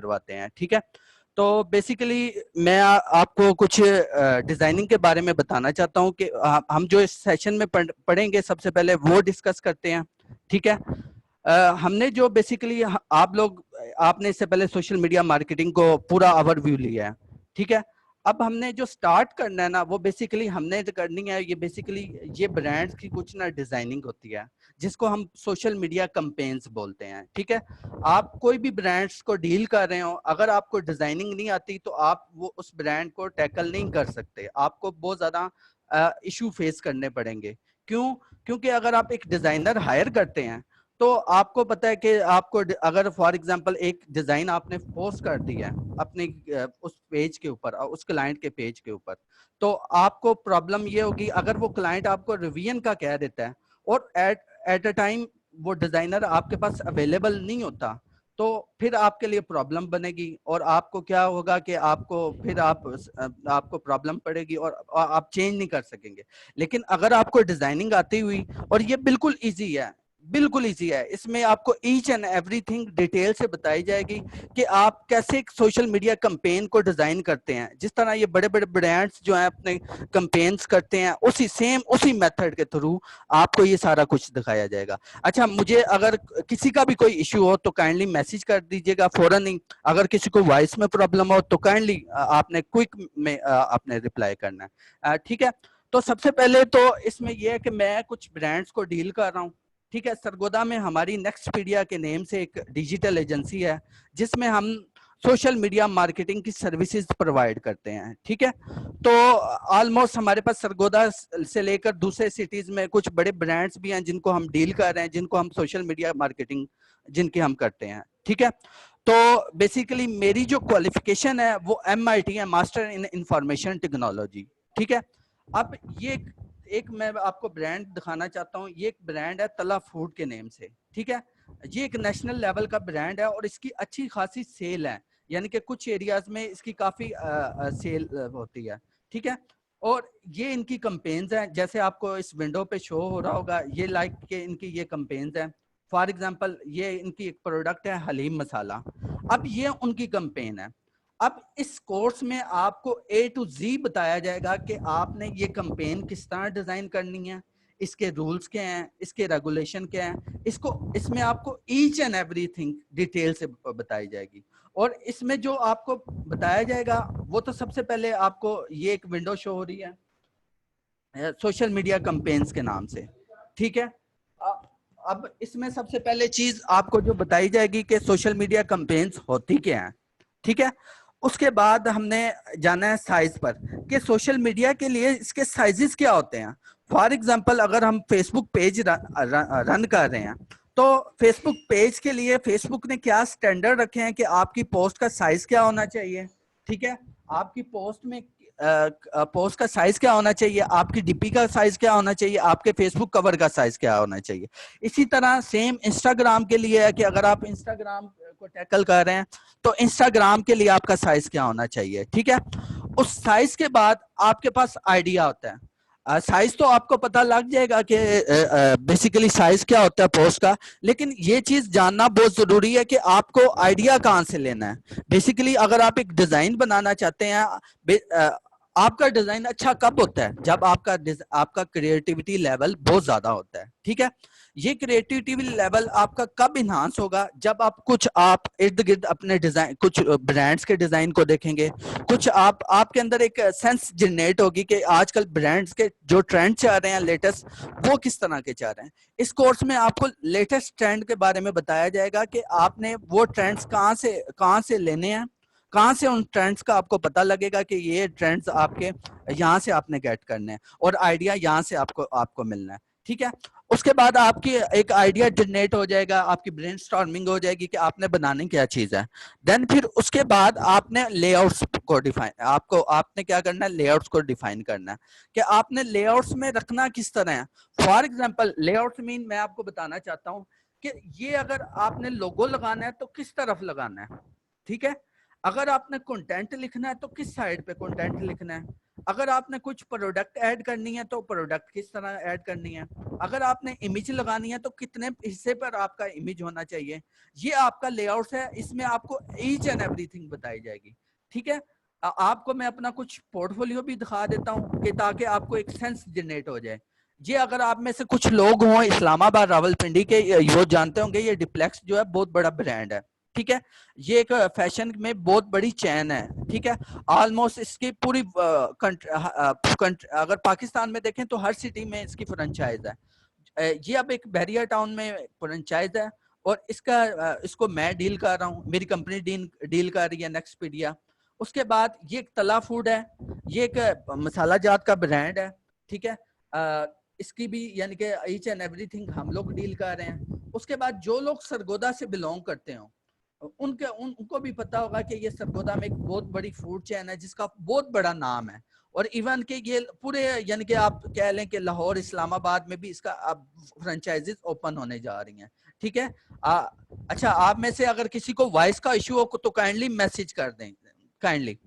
करवाते हैं, ठीक है। तो बेसिकली मैं आपको कुछ डिजाइनिंग के बारे में बताना चाहता हूँ कि हम जो इस सेशन में पढ़ेंगे सबसे पहले वो डिस्कस करते हैं, ठीक है। हमने जो बेसिकली आप लोग आपने इससे पहले सोशल मीडिया मार्केटिंग को पूरा ओवरव्यू लिया है, ठीक है। अब हमने जो स्टार्ट करना है ना वो बेसिकली हमने जो करनी है ये बेसिकली ये ब्रांड्स की कुछ ना डिजाइनिंग होती है जिसको हम सोशल मीडिया कैंपेन्स बोलते हैं, ठीक है। आप कोई भी ब्रांड्स को डील कर रहे हो, अगर आपको डिजाइनिंग नहीं आती तो आप वो उस ब्रांड को टैकल नहीं कर सकते, आपको बहुत ज्यादा इशू फेस करने पड़ेंगे। क्यों? क्योंकि अगर आप एक डिजाइनर हायर करते हैं तो आपको पता है कि आपको अगर फॉर एग्जांपल एक डिजाइन आपने पोस्ट कर दी है अपने उस पेज के ऊपर, उस क्लाइंट के पेज के ऊपर, तो आपको प्रॉब्लम ये होगी अगर वो क्लाइंट आपको रिवीजन का कह देता है और एट अ टाइम वो डिजाइनर आपके पास अवेलेबल नहीं होता, तो फिर आपके लिए प्रॉब्लम बनेगी और आपको क्या होगा कि आपको फिर आपको प्रॉब्लम पड़ेगी और आप चेंज नहीं कर सकेंगे। लेकिन अगर आपको डिजाइनिंग आती हुई, और ये बिल्कुल इजी है, बिल्कुल इजी है, इसमें आपको ईच एंड एवरीथिंग डिटेल से बताई जाएगी कि आप कैसे एक सोशल मीडिया कैंपेन को डिजाइन करते हैं। जिस तरह ये बड़े बड़े ब्रांड्स जो हैं अपने कैंपेन्स करते हैं उसी मेथड के थ्रू आपको ये सारा कुछ दिखाया जाएगा। अच्छा, मुझे अगर किसी का भी कोई इश्यू हो तो काइंडली मैसेज कर दीजिएगा फौरन ही, अगर किसी को वॉइस में प्रॉब्लम हो तो काइंडली आपने क्विक में आपने रिप्लाई करना है, ठीक है। तो सबसे पहले तो इसमें यह है कि मैं कुछ ब्रांड्स को डील कर रहा हूँ, ठीक है। सरगोदा में हमारी नेक्स्टपीडिया के नेम से एक डिजिटल एजेंसी है जिसमें हम सोशल मीडिया मार्केटिंग की सर्विसेज प्रोवाइड करते हैं, ठीक है। तो ऑलमोस्ट हमारे पास सरगोदा से लेकर दूसरे सिटीज में कुछ बड़े ब्रांड्स भी हैं जिनको हम डील कर रहे हैं, जिनको हम सोशल मीडिया मार्केटिंग जिनकी हम करते हैं, ठीक है। तो बेसिकली मेरी जो क्वालिफिकेशन है वो MIT है, मास्टर इन इंफॉर्मेशन टेक्नोलॉजी, ठीक है। अब ये एक मैं आपको ब्रांड दिखाना चाहता हूँ, ये एक ब्रांड है तला फूड के नेम से, ठीक है। ये एक नेशनल लेवल का ब्रांड है और इसकी अच्छी खासी सेल है, यानी कि कुछ एरियाज में इसकी काफी सेल होती है, ठीक है। और ये इनकी कैंपेन्स हैं, जैसे आपको इस विंडो पे शो हो रहा होगा, ये लाइक के इनकी ये कैंपेन्स हैं। फॉर एग्जांपल ये इनकी एक प्रोडक्ट है हलीम मसाला, अब ये उनकी कैंपेन है। अब इस कोर्स में आपको A to Z बताया जाएगा कि आपने ये कैंपेन किस तरह डिजाइन करनी है, इसके रूल्स क्या हैं, इसके रेगुलेशन क्या हैं, इसमें आपको ईच एंड एवरीथिंग डिटेल से बताई जाएगी। और इसमें जो आपको बताया जाएगा वो तो सबसे पहले आपको ये एक विंडो शो हो रही है सोशल मीडिया कैंपेन्स के नाम से, ठीक है। अब इसमें सबसे पहले चीज आपको जो बताई जाएगी कि सोशल मीडिया कैंपेन्स होती क्या है, ठीक है। उसके बाद हमने जाना है साइज पर कि सोशल मीडिया के लिए इसके साइजेस क्या होते हैं। फॉर एग्जांपल अगर हम फेसबुक पेज रन कर रहे हैं तो फेसबुक पेज के लिए फेसबुक ने क्या स्टैंडर्ड रखे हैं कि आपकी पोस्ट का साइज क्या होना चाहिए, ठीक है। आपकी पोस्ट में पोस्ट का साइज क्या होना चाहिए, आपकी डीपी का साइज क्या होना चाहिए, आपके फेसबुक कवर का साइज क्या होना चाहिए। इसी तरह सेम इंस्टाग्राम के लिए है कि अगर आप इंस्टाग्राम को टैकल कर रहे हैं तो इंस्टाग्राम के लिए आपका साइज क्या होना चाहिए, ठीक है। उस साइज के बाद आपके पास आइडिया होता है। साइज तो आपको पता लग जाएगा कि बेसिकली साइज क्या होता है पोस्ट का, लेकिन ये चीज जानना बहुत जरूरी है कि आपको आइडिया कहाँ से लेना है। बेसिकली अगर आप एक डिजाइन बनाना चाहते हैं, आपका डिजाइन अच्छा कब होता है, जब आपका क्रिएटिविटी लेवल बहुत ज्यादा होता है, ठीक है। ये क्रिएटिविटी लेवल आपका कब इन्हांस होगा, जब आप इर्द गिर्द अपने डिजाइन कुछ ब्रांड्स के डिजाइन को देखेंगे, कुछ आपके अंदर एक सेंस जनरेट होगी कि आजकल ब्रांड्स के जो ट्रेंड चल रहे हैं लेटेस्ट वो किस तरह के चल रहे हैं। इस कोर्स में आपको लेटेस्ट ट्रेंड के बारे में बताया जाएगा कि आपने वो ट्रेंड्स कहाँ से लेने हैं, कहाँ से उन ट्रेंड्स का आपको पता लगेगा कि ये ट्रेंड्स आपके यहाँ से आपने गेट करने हैं और आइडिया यहाँ से आपको मिलना है, ठीक है। उसके बाद आपकी एक आइडिया जनरेट हो जाएगा, आपकी ब्रेनस्टॉर्मिंग हो जाएगी कि आपने बनाने क्या चीज है। देन फिर उसके बाद आपने लेआउट्स को आपने क्या करना है, लेआउट्स को डिफाइन करना है कि आपने लेआउट्स में रखना किस तरह है। फॉर एग्जांपल लेआउट्स मीन मैं आपको बताना चाहता हूँ कि ये अगर आपने लोगो लगाना है तो किस तरफ लगाना है, ठीक है। अगर आपने कंटेंट लिखना है तो किस साइड पे कंटेंट लिखना है, अगर आपने कुछ प्रोडक्ट ऐड करनी है तो प्रोडक्ट किस तरह ऐड करनी है, अगर आपने इमेज लगानी है तो कितने हिस्से पर आपका इमेज होना चाहिए, ये आपका लेआउट है, इसमें आपको ईच एंड एवरीथिंग बताई जाएगी। ठीक है, आपको मैं अपना कुछ पोर्टफोलियो भी दिखा देता हूँ कि ताकि आपको एक सेंस जनरेट हो जाए। ये अगर आप में से कुछ लोग हों इस्लामाबाद रावलपिंडी के, वो जानते होंगे ये डिप्लेक्स जो है बहुत बड़ा ब्रांड है। ठीक है, ये एक फैशन में बहुत बड़ी चैन है। ठीक है, ऑलमोस्ट इसकी पूरी अगर पाकिस्तान में देखें तो हर सिटी में इसकी फ्रेंचाइज है। ये अब एक बैरियर टाउन में फ्रेंचाइज है और इसको मैं डील कर रहा हूँ, मेरी कंपनी डील कर रही है नेक्सपीडिया। उसके बाद ये एक तला फूड है, ये एक मसाला जात का ब्रांड है। ठीक है, इसकी भी यानी कि ईच एंड एवरीथिंग हम लोग डील कर रहे हैं। उसके बाद जो लोग सरगोदा से बिलोंग करते हो उनको भी पता होगा कि ये सरगोदा में एक बहुत बड़ी फूड चेन है जिसका बहुत बड़ा नाम है, और इवन के ये पूरे यानी कि आप कह लें कि लाहौर इस्लामाबाद में भी इसका अब फ्रेंचाइजेस ओपन होने जा रही हैं। ठीक है, अच्छा, आप में से अगर किसी को वॉइस का इशू हो तो काइंडली मैसेज कर दें, काइंडली।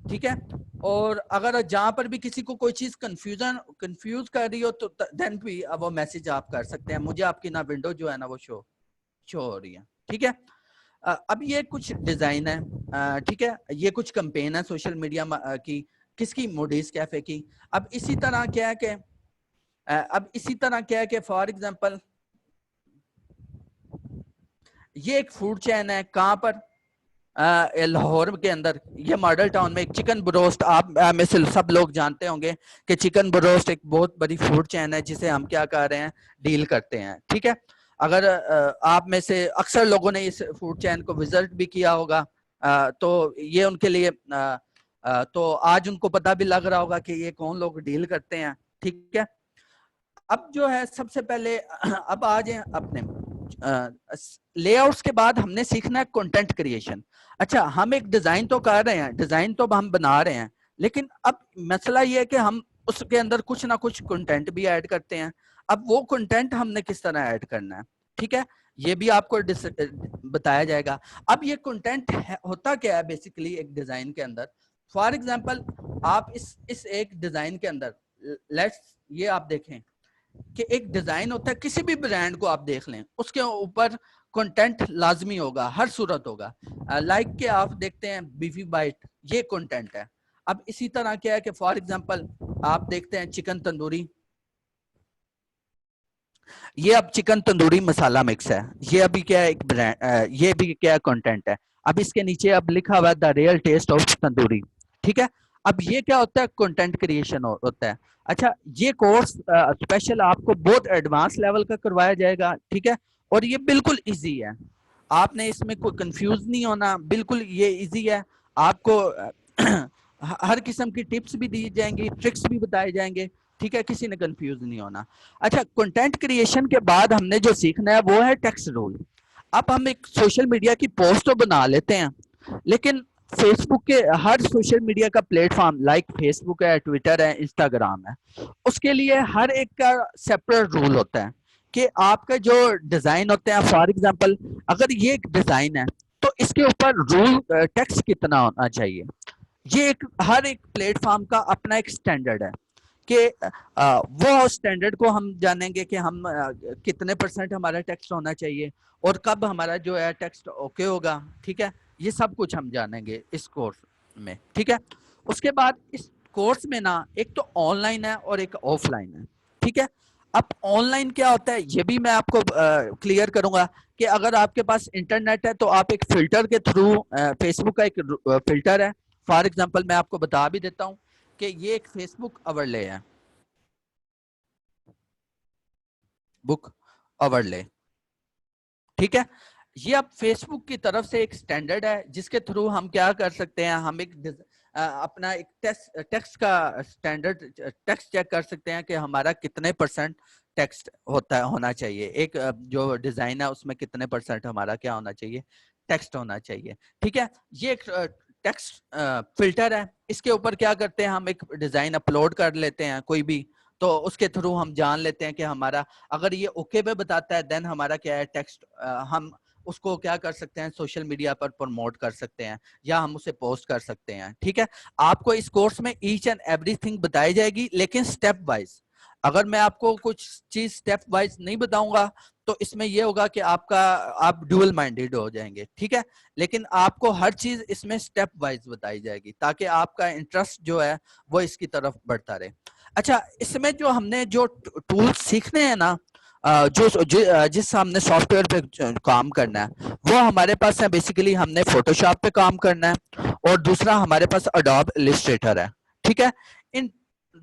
ठीक है, और अगर जहां पर भी किसी को कोई चीज कंफ्यूज कर रही हो तो देन भी वो मैसेज आप कर सकते हैं, मुझे आपकी ना विंडो जो है ना वो शो हो रही है। ठीक है, अब ये कुछ डिजाइन है। ठीक है, ये कुछ कंपेन है सोशल मीडिया की, किसकी, मूडीज कैफे की। अब इसी तरह क्या है कि फॉर एग्जांपल ये एक फूड चेन है, कहां पर, लाहौर के अंदर, ये मॉडल टाउन में एक चिकन ब्रोस्ट, आप में से सब लोग जानते होंगे कि चिकन ब्रोस्ट एक बहुत बड़ी फूड चेन है जिसे हम क्या कर रहे हैं, डील करते हैं। ठीक है, अगर आप में से अक्सर लोगों ने इस फूड चेन को विजिट भी किया होगा, तो ये उनके लिए तो आज उनको पता भी लग रहा होगा कि ये कौन लोग डील करते हैं। ठीक है, अब जो है सबसे पहले अब आ जाए अपने लेआउट्स के बाद हमने सीखना है कंटेंट क्रिएशन। अच्छा, हम एक डिजाइन तो कर रहे हैं, डिजाइन तो हम बना रहे हैं, लेकिन अब मसला ये है कि हम उसके अंदर कुछ ना कुछ कंटेंट भी ऐड करते हैं। अब वो कंटेंट हमने किस तरह ऐड करना है, ठीक है, ये भी आपको बताया जाएगा। अब ये कंटेंट होता क्या है बेसिकली एक डिजाइन के अंदर। फॉर एग्जांपल आप इस एक डिजाइन के अंदर लेट्स ये आप देखें कि एक डिजाइन होता है, किसी भी ब्रांड को आप देख लें उसके ऊपर कंटेंट लाजमी होगा, हर सूरत होगा। लाइक के आप देखते हैं बीफी बाइट, ये कंटेंट है। अब इसी तरह क्या है कि फॉर एग्जांपल आप देखते हैं चिकन तंदूरी, ये अब चिकन तंदूरी मसाला मिक्स है, ये अभी क्या है एक ब्रांड, ये भी क्या कंटेंट है। अब इसके नीचे अब लिखा हुआ है the real taste of tandoori. ठीक है, अब ये क्या होता है, कंटेंट क्रिएशन होता है। अच्छा, ये कोर्स स्पेशल आपको बहुत एडवांस लेवल का करवाया जाएगा। ठीक है, और ये बिल्कुल इजी है, आपने इसमें कोई कंफ्यूज नहीं होना, बिल्कुल ये इजी है। आपको हर किस्म की टिप्स भी दी जाएंगी, ट्रिक्स भी बताए जाएंगे। ठीक है, किसी ने कंफ्यूज नहीं होना। अच्छा, कंटेंट क्रिएशन के बाद हमने जो सीखना है वो है टेक्स्ट रूल। अब हम एक सोशल मीडिया की पोस्ट तो बना लेते हैं, लेकिन फेसबुक के हर सोशल मीडिया का प्लेटफॉर्म लाइक फेसबुक है, ट्विटर है, इंस्टाग्राम है, उसके लिए हर एक का सेपरेट रूल होता है कि आपका जो डिजाइन होते हैं, फॉर एग्जांपल अगर ये एक डिजाइन है तो इसके ऊपर रूल टेक्स्ट कितना होना चाहिए। ये एक हर एक प्लेटफॉर्म का अपना एक स्टैंडर्ड है कि वो स्टैंडर्ड को हम जानेंगे कि हम कितने परसेंट हमारा टेक्स्ट होना चाहिए और कब हमारा जो है टेक्स्ट ओके होगा। ठीक है, ये सब कुछ हम जानेंगे इस कोर्स में। ठीक है, उसके बाद इस कोर्स में ना एक तो ऑनलाइन है और एक ऑफलाइन है। ठीक है, अब ऑनलाइन क्या होता है ये भी मैं आपको क्लियर करूंगा कि अगर आपके पास इंटरनेट है तो आप एक फिल्टर के थ्रू, फेसबुक का एक फिल्टर है, फॉर एग्जांपल मैं आपको बता भी देता हूँ कि ये एक फेसबुक ओवरले है, बुक ओवरले। ठीक है, ये अब फेसबुक की तरफ से एक स्टैंडर्ड है जिसके थ्रू हम क्या कर सकते हैं, हम एक अपना एक टेक्स्ट का स्टैंडर्ड टेक्स्ट चेक कर सकते हैं कि हमारा कितने परसेंट टेक्स्ट होना चाहिए, एक जो डिजाइन है उसमें कितने परसेंट हमारा क्या होना चाहिए, टेक्स्ट होना चाहिए। ठीक है, ये एक टेक्स्ट फिल्टर है, इसके ऊपर क्या करते हैं, हम एक डिजाइन अपलोड कर लेते हैं कोई भी, तो उसके थ्रू हम जान लेते हैं कि हमारा अगर ये ओके पे बताता है देन हमारा क्या है टेक्स्ट, हम उसको क्या कर सकते हैं, सोशल मीडिया पर प्रमोट कर सकते हैं या हम उसे पोस्ट कर सकते हैं। ठीक है, आपको इस कोर्स में ईच एंड एवरीथिंग बताई जाएगी, लेकिन स्टेप वाइज। अगर मैं आपको कुछ चीज स्टेप वाइज नहीं बताऊंगा तो इसमें यह होगा कि आप ड्यूअल माइंडेड हो जाएंगे। ठीक है, लेकिन आपको हर चीज इसमें स्टेप वाइज बताई जाएगी ताकि आपका इंटरेस्ट जो है वो इसकी तरफ बढ़ता रहे। अच्छा, इसमें जो हमने जो टूल्स सीखने हैं ना, जिस हमने सॉफ्टवेयर पे काम करना है वो हमारे पास है। बेसिकली हमने फोटोशॉप पे काम करना है और दूसरा हमारे पास अडोब इलस्ट्रेटर है। ठीक है, इन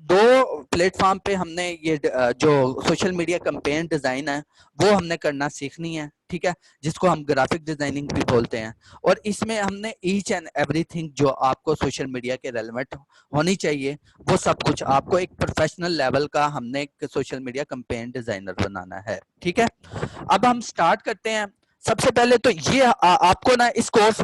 दो प्लेटफॉर्म पे हमने ये जो सोशल मीडिया कैंपेन डिजाइन है वो हमने करना सीखनी है। ठीक है, जिसको हम ग्राफिक डिजाइनिंग भी बोलते हैं। और इसमें हमने ईच एंड एवरीथिंग जो आपको सोशल मीडिया के रेलेवेंट होनी चाहिए वो सब कुछ आपको एक प्रोफेशनल लेवल का हमने एक सोशल मीडिया कैंपेन डिजाइनर बनाना है। ठीक है, अब हम स्टार्ट करते हैं। सबसे पहले तो ये आपको ना इस कोर्स,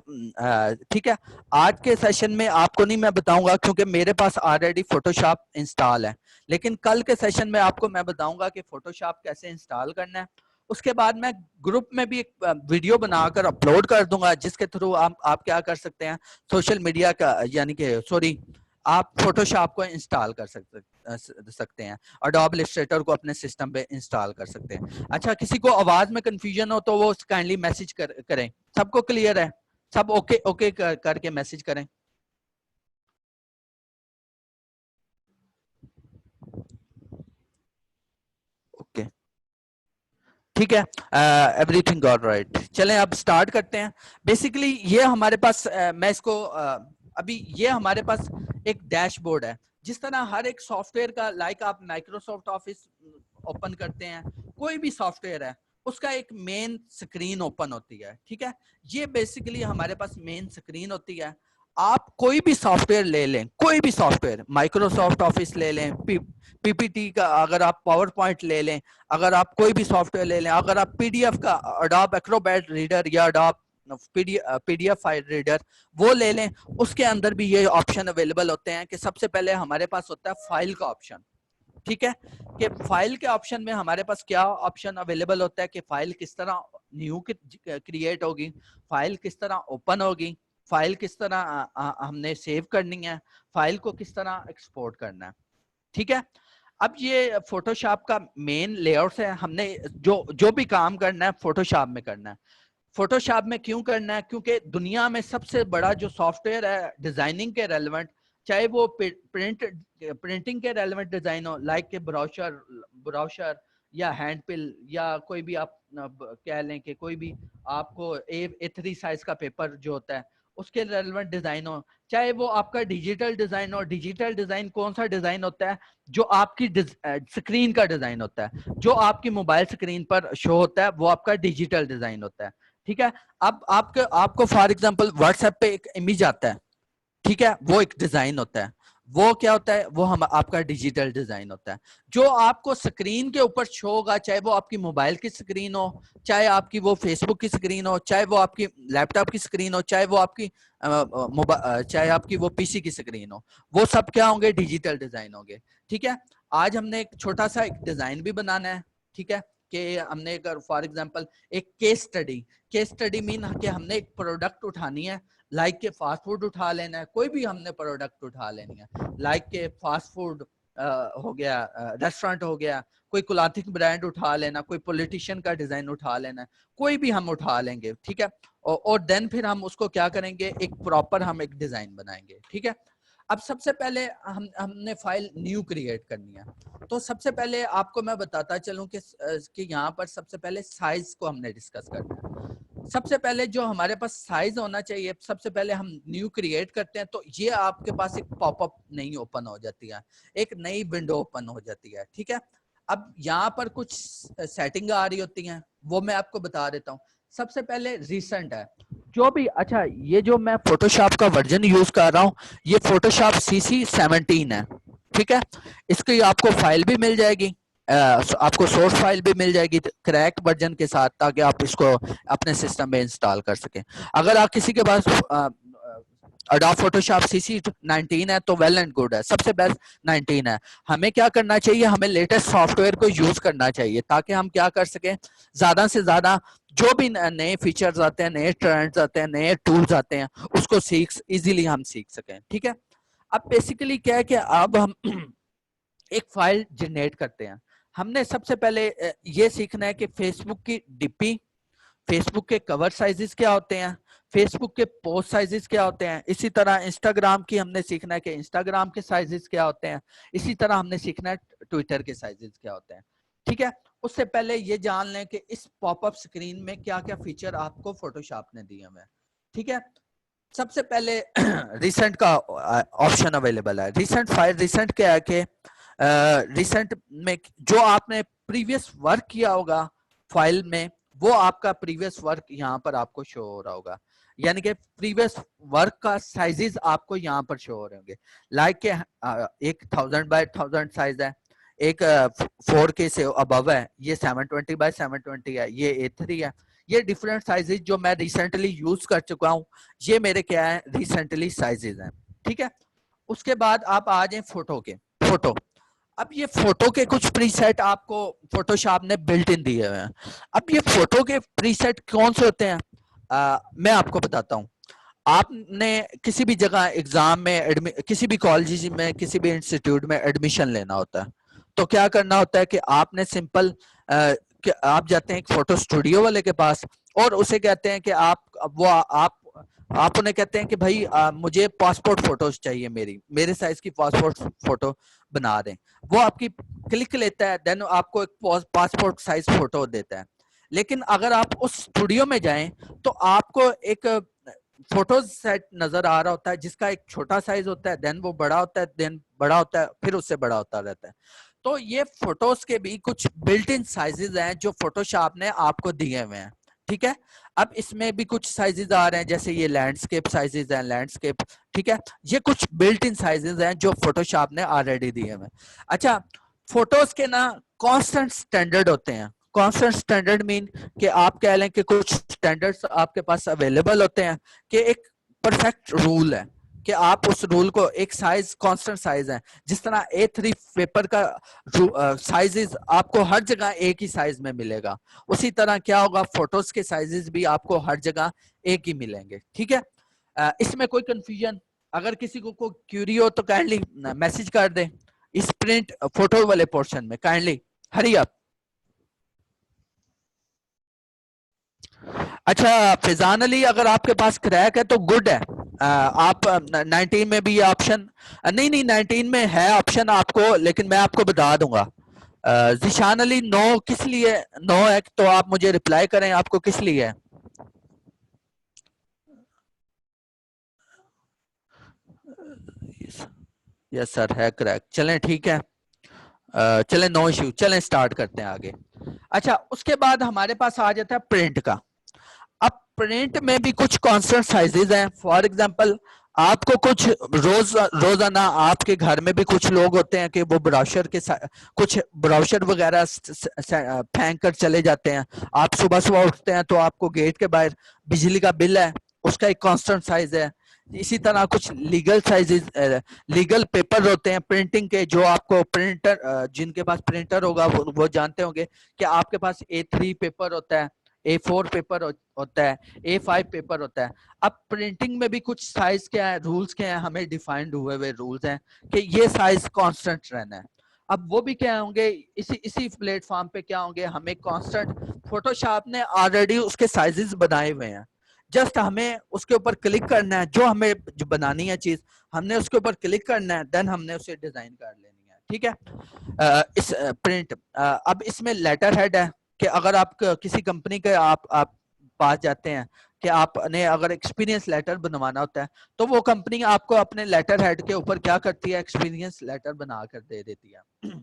ठीक है, आज के सेशन में आपको नहीं मैं बताऊंगा क्योंकि मेरे पास ऑलरेडी फोटोशॉप इंस्टॉल है, लेकिन कल के सेशन में आपको मैं बताऊंगा कि फोटोशॉप कैसे इंस्टॉल करना है। उसके बाद मैं ग्रुप में भी एक वीडियो बनाकर अपलोड कर दूंगा जिसके थ्रू आप क्या कर सकते हैं, सोशल मीडिया का यानी कि सॉरी आप फोटोशॉप को इंस्टॉल कर सकते हैं, अडोब इलस्ट्रेटर को अपने सिस्टम पे इंस्टॉल कर सकते हैं। अच्छा, किसी को आवाज में कंफ्यूजन हो तो वो काइंडली मैसेज करें। सबको क्लियर है? सब ओके ओके करके मैसेज करें। ओके, ठीक है, एवरीथिंग ऑल राइट। चलें अब स्टार्ट करते हैं। बेसिकली ये हमारे पास मैं इसको अभी ये हमारे पास एक डैशबोर्ड है। जिस तरह हर एक सॉफ्टवेयर का, लाइक आप माइक्रोसॉफ्ट ऑफिस ओपन करते हैं, कोई भी सॉफ्टवेयर है उसका एक मेन स्क्रीन ओपन होती है। ठीक है, ये बेसिकली हमारे पास मेन स्क्रीन होती है। आप कोई भी सॉफ्टवेयर ले लें, कोई भी सॉफ्टवेयर, माइक्रोसॉफ्ट ऑफिस ले लें, पीपीटी का, अगर आप पावर पॉइंट ले लें, अगर आप कोई भी सॉफ्टवेयर ले लें, अगर आप पीडीएफ का अडोब एक्रोबैट रीडर या अडोब पीडीएफ फाइल रीडर वो ले लें, उसके अंदर भी ये ऑप्शन अवेलेबल होते हैं कि सबसे पहले हमारे पास होता है फाइल का ऑप्शन। ठीक है, कि फाइल के ऑप्शन में हमारे पास क्या ऑप्शन अवेलेबल होता है कि फाइल किस तरह न्यू क्रिएट होगी, फाइल किस तरह ओपन होगी, फाइल किस तरह हमने सेव करनी है, फाइल को किस तरह एक्सपोर्ट करना है। ठीक है, अब ये फोटोशॉप का मेन लेआउट है। हमने जो जो भी काम करना है फोटोशॉप में करना है। फोटोशॉप में क्यों करना है? क्योंकि दुनिया में सबसे बड़ा जो सॉफ्टवेयर है डिजाइनिंग के रेलेवेंट, चाहे वो प्रिंटिंग के रेलेवेंट डिजाइन हो, लाइक के ब्राउशर या हैंड पिल, या कोई भी आप कह लें कि कोई भी आपको A3 साइज का पेपर जो होता है उसके रेलेवेंट डिजाइन हो, चाहे वो आपका डिजिटल डिजाइन हो। डिजिटल डिजाइन कौन सा डिजाइन होता है? जो आपकी स्क्रीन का डिजाइन होता है, जो आपकी मोबाइल स्क्रीन पर शो होता है वो आपका डिजिटल डिजाइन होता है। ठीक है, अब आपको फॉर एग्जांपल व्हाट्सएप पे एक इमेज आता है, ठीक है, वो एक डिजाइन होता है। वो क्या होता है? वो हम आपका डिजिटल डिजाइन होता है। जो आपको स्क्रीन के ऊपर शो होगा, चाहे वो आपकी मोबाइल की स्क्रीन हो, चाहे आपकी वो फेसबुक की स्क्रीन हो, चाहे वो आपकी लैपटॉप की स्क्रीन हो, चाहे वो आपकी चाहे आपकी वो पीसी की स्क्रीन हो, वो सब क्या होंगे? डिजिटल डिजाइन होंगे। ठीक है, आज हमने एक छोटा सा एक डिजाइन भी बनाना है। ठीक है, कि हमने अगर फॉर एग्जांपल एक केस स्टडी मीन कि हमने एक प्रोडक्ट उठानी है, लाइक के फास्ट फूड उठा लेना है, कोई भी हमने प्रोडक्ट उठा लेनी है, लाइक के फास्ट फूड हो गया, रेस्टोरेंट हो गया, कोई क्लॉथिंग ब्रांड उठा लेना, कोई पॉलिटिशियन का डिजाइन उठा लेना, कोई भी हम उठा लेंगे। ठीक है, और देन फिर हम उसको क्या करेंगे? एक प्रॉपर हम एक डिजाइन बनाएंगे। ठीक है, अब सबसे पहले हमने फाइल न्यू क्रिएट करनी है। तो सबसे पहले आपको मैं बताता चलूं कि यहाँ पर सबसे पहले साइज को हमने डिस्कस करना है। सबसे पहले जो हमारे पास साइज होना चाहिए, सबसे पहले हम न्यू क्रिएट करते हैं तो ये आपके पास एक पॉपअप नई ओपन हो जाती है, एक नई विंडो ओपन हो जाती है। ठीक है, अब यहाँ पर कुछ सेटिंग आ रही होती हैं, वो मैं आपको बता देता हूँ। सबसे पहले रिसेंट है जो भी, अच्छा ये जो मैं फोटोशॉप का वर्जन यूज कर रहा हूँ ये फोटोशॉप CC17 है। ठीक है, इसकी आपको फाइल भी मिल जाएगी, आपको सोर्स फाइल भी मिल जाएगी क्रैक वर्जन के साथ, ताकि आप इसको अपने सिस्टम में इंस्टॉल कर सकें। अगर आप किसी के पास अडोब फोटोशॉप CC19 है तो वेल एंड गुड है, सबसे बेस्ट 19 है। हमें क्या करना चाहिए? हमें लेटेस्ट सॉफ्टवेयर को यूज करना चाहिए ताकि हम क्या कर सकें, ज्यादा से ज्यादा जो भी नए फीचर्स आते हैं, नए ट्रेंड्स आते हैं, नए टूल्स आते हैं, उसको इजीली हम सीख सकें। ठीक है, अब बेसिकली क्या है कि अब हम एक फाइल जनरेट करते हैं। हमने सबसे पहले ये सीखना है कि फेसबुक की डीपी, फेसबुक के कवर साइजेस क्या होते हैं, फेसबुक के पोस्ट साइजेस क्या होते हैं। इसी तरह इंस्टाग्राम की हमने सीखना है कि इंस्टाग्राम के साइजेस क्या होते हैं। इसी तरह हमने सीखना है ट्विटर के साइजेस क्या होते हैं। ठीक है, उससे पहले ये जान लें कि इस पॉपअप स्क्रीन में क्या क्या फीचर आपको फोटोशॉप ने दिए हुए हैं। ठीक है, सबसे पहले रिसेंट का ऑप्शन अवेलेबल है। रिसेंट फाइल, रिसेंट क्या है कि रिसेंट में जो आपने प्रीवियस वर्क किया होगा फाइल में, वो आपका प्रीवियस वर्क यहाँ पर आपको शो हो रहा होगा। यानी कि प्रीवियस वर्क का साइजेस आपको यहाँ पर शो हो रहे होंगे। लाइक के एक 1000 बाय 1000 साइज है, एक 4K से अबव है, ये 720 बाय 720 है, ये A3 है। ये डिफरेंट साइजेस जो मैं रिसेंटली यूज कर चुका हूँ, ये मेरे क्या है रिसेंटली साइजेस हैं। ठीक है, उसके बाद आप आ जाए फोटो के। फोटो, अब ये फोटो के कुछ प्रीसेट आपको फोटोशॉप ने बिल्ट इन दिए हुए हैं। अब ये फोटो के प्रीसेट कौन से होते हैं, मैं आपको बताता हूँ। आपने किसी भी जगह एग्जाम में, किसी भी कॉलेज में, किसी भी इंस्टीट्यूट में एडमिशन लेना होता है, तो क्या करना होता है कि आपने सिंपल आप जाते हैं एक फोटो स्टूडियो वाले के पास और उसे कहते हैं कि आप उन्हें कहते हैं कि भाई मुझे पासपोर्ट फोटोज चाहिए, मेरे साइज की पासपोर्ट फोटो बना दें। वो आपकी क्लिक लेता है, देन आपको एक पासपोर्ट साइज फोटो देता है। लेकिन अगर आप उस स्टूडियो में जाएं तो आपको एक फोटोज सेट नजर आ रहा होता है जिसका एक छोटा साइज होता है, देन वो बड़ा होता है, देन बड़ा होता है, फिर उससे बड़ा होता रहता है। तो ये फोटोज के भी कुछ बिल्ट इन साइजेस हैं जो फोटोशॉप ने आपको दिए हुए हैं। ठीक है, अब इसमें भी कुछ साइजेस आ रहे हैं, जैसे ये लैंडस्केप साइजेस हैं, लैंडस्केप। ठीक है, ये कुछ बिल्ट इन साइजेस हैं जो फोटोशॉप ने ऑलरेडी दिए हुए हैं। अच्छा, फोटोज के ना कांस्टेंट स्टैंडर्ड होते हैं। कांस्टेंट स्टैंडर्ड मीन कि आप कह लें कि कुछ स्टैंडर्ड्स आपके पास अवेलेबल होते हैं कि एक परफेक्ट रूल है कि आप उस रूल को, एक साइज कांस्टेंट साइज है, जिस तरह A3 पेपर का साइजेस आपको हर जगह एक ही साइज में मिलेगा, उसी तरह क्या होगा फोटोज के साइजेस भी आपको हर जगह एक ही मिलेंगे। ठीक है, इसमें कोई कंफ्यूजन, अगर किसी को कोई क्यूरी हो तो काइंडली मैसेज कर दें इस प्रिंट फोटो वाले पोर्शन में, काइंडली हरी अप। अच्छा फिजान अली, अगर आपके पास क्रैक है तो गुड है। आप 19 में भी ये ऑप्शन, नहीं नहीं 19 में है ऑप्शन आपको, लेकिन मैं आपको बता दूंगा। जिशान अली, नो किस लिए नो है, तो आप मुझे रिप्लाई करें आपको किस लिए है। यस सर है क्रैक, चलें ठीक है। चलें नो इश्यू, चलें स्टार्ट करते हैं आगे। अच्छा, उसके बाद हमारे पास आ जाता है प्रिंट का। अब प्रिंट में भी कुछ कांस्टेंट साइजेस हैं। फॉर एग्जांपल, आपको कुछ रोजाना आपके घर में भी कुछ लोग होते हैं कि वो ब्राउशर के कुछ ब्राउशर वगैरह फेंक कर चले जाते हैं। आप सुबह सुबह उठते हैं तो आपको गेट के बाहर बिजली का बिल है, उसका एक कांस्टेंट साइज है। इसी तरह कुछ लीगल साइजेस, लीगल पेपर होते हैं प्रिंटिंग के, जो आपको प्रिंटर, जिनके पास प्रिंटर होगा वो जानते होंगे कि आपके पास A3 पेपर होता है, A4 पेपर होता है, A5 पेपर होता है। अब प्रिंटिंग में भी कुछ साइज क्या है, रूल्स क्या है, हमें डिफाइंड हुए हुए रूल्स हैं कि ये साइज कांस्टेंट रहना है। अब वो भी क्या होंगे, इसी प्लेटफॉर्म पे क्या होंगे, हमें कांस्टेंट, फोटोशॉप ने ऑलरेडी उसके साइजेस बनाए हुए हैं, जस्ट हमें उसके ऊपर क्लिक करना है, जो हमें जो बनानी है चीज, हमने उसके ऊपर क्लिक करना है, देन हमने उसे डिजाइन कर लेनी है। ठीक है, इस प्रिंट, अब इसमें लेटर हेड है कि अगर आप किसी कंपनी के आप पास जाते हैं कि आपने अगर एक्सपीरियंस लेटर बनवाना होता है, तो वो कंपनी आपको अपने लेटर हेड के ऊपर क्या करती है, एक्सपीरियंस लेटर बना कर दे देती है।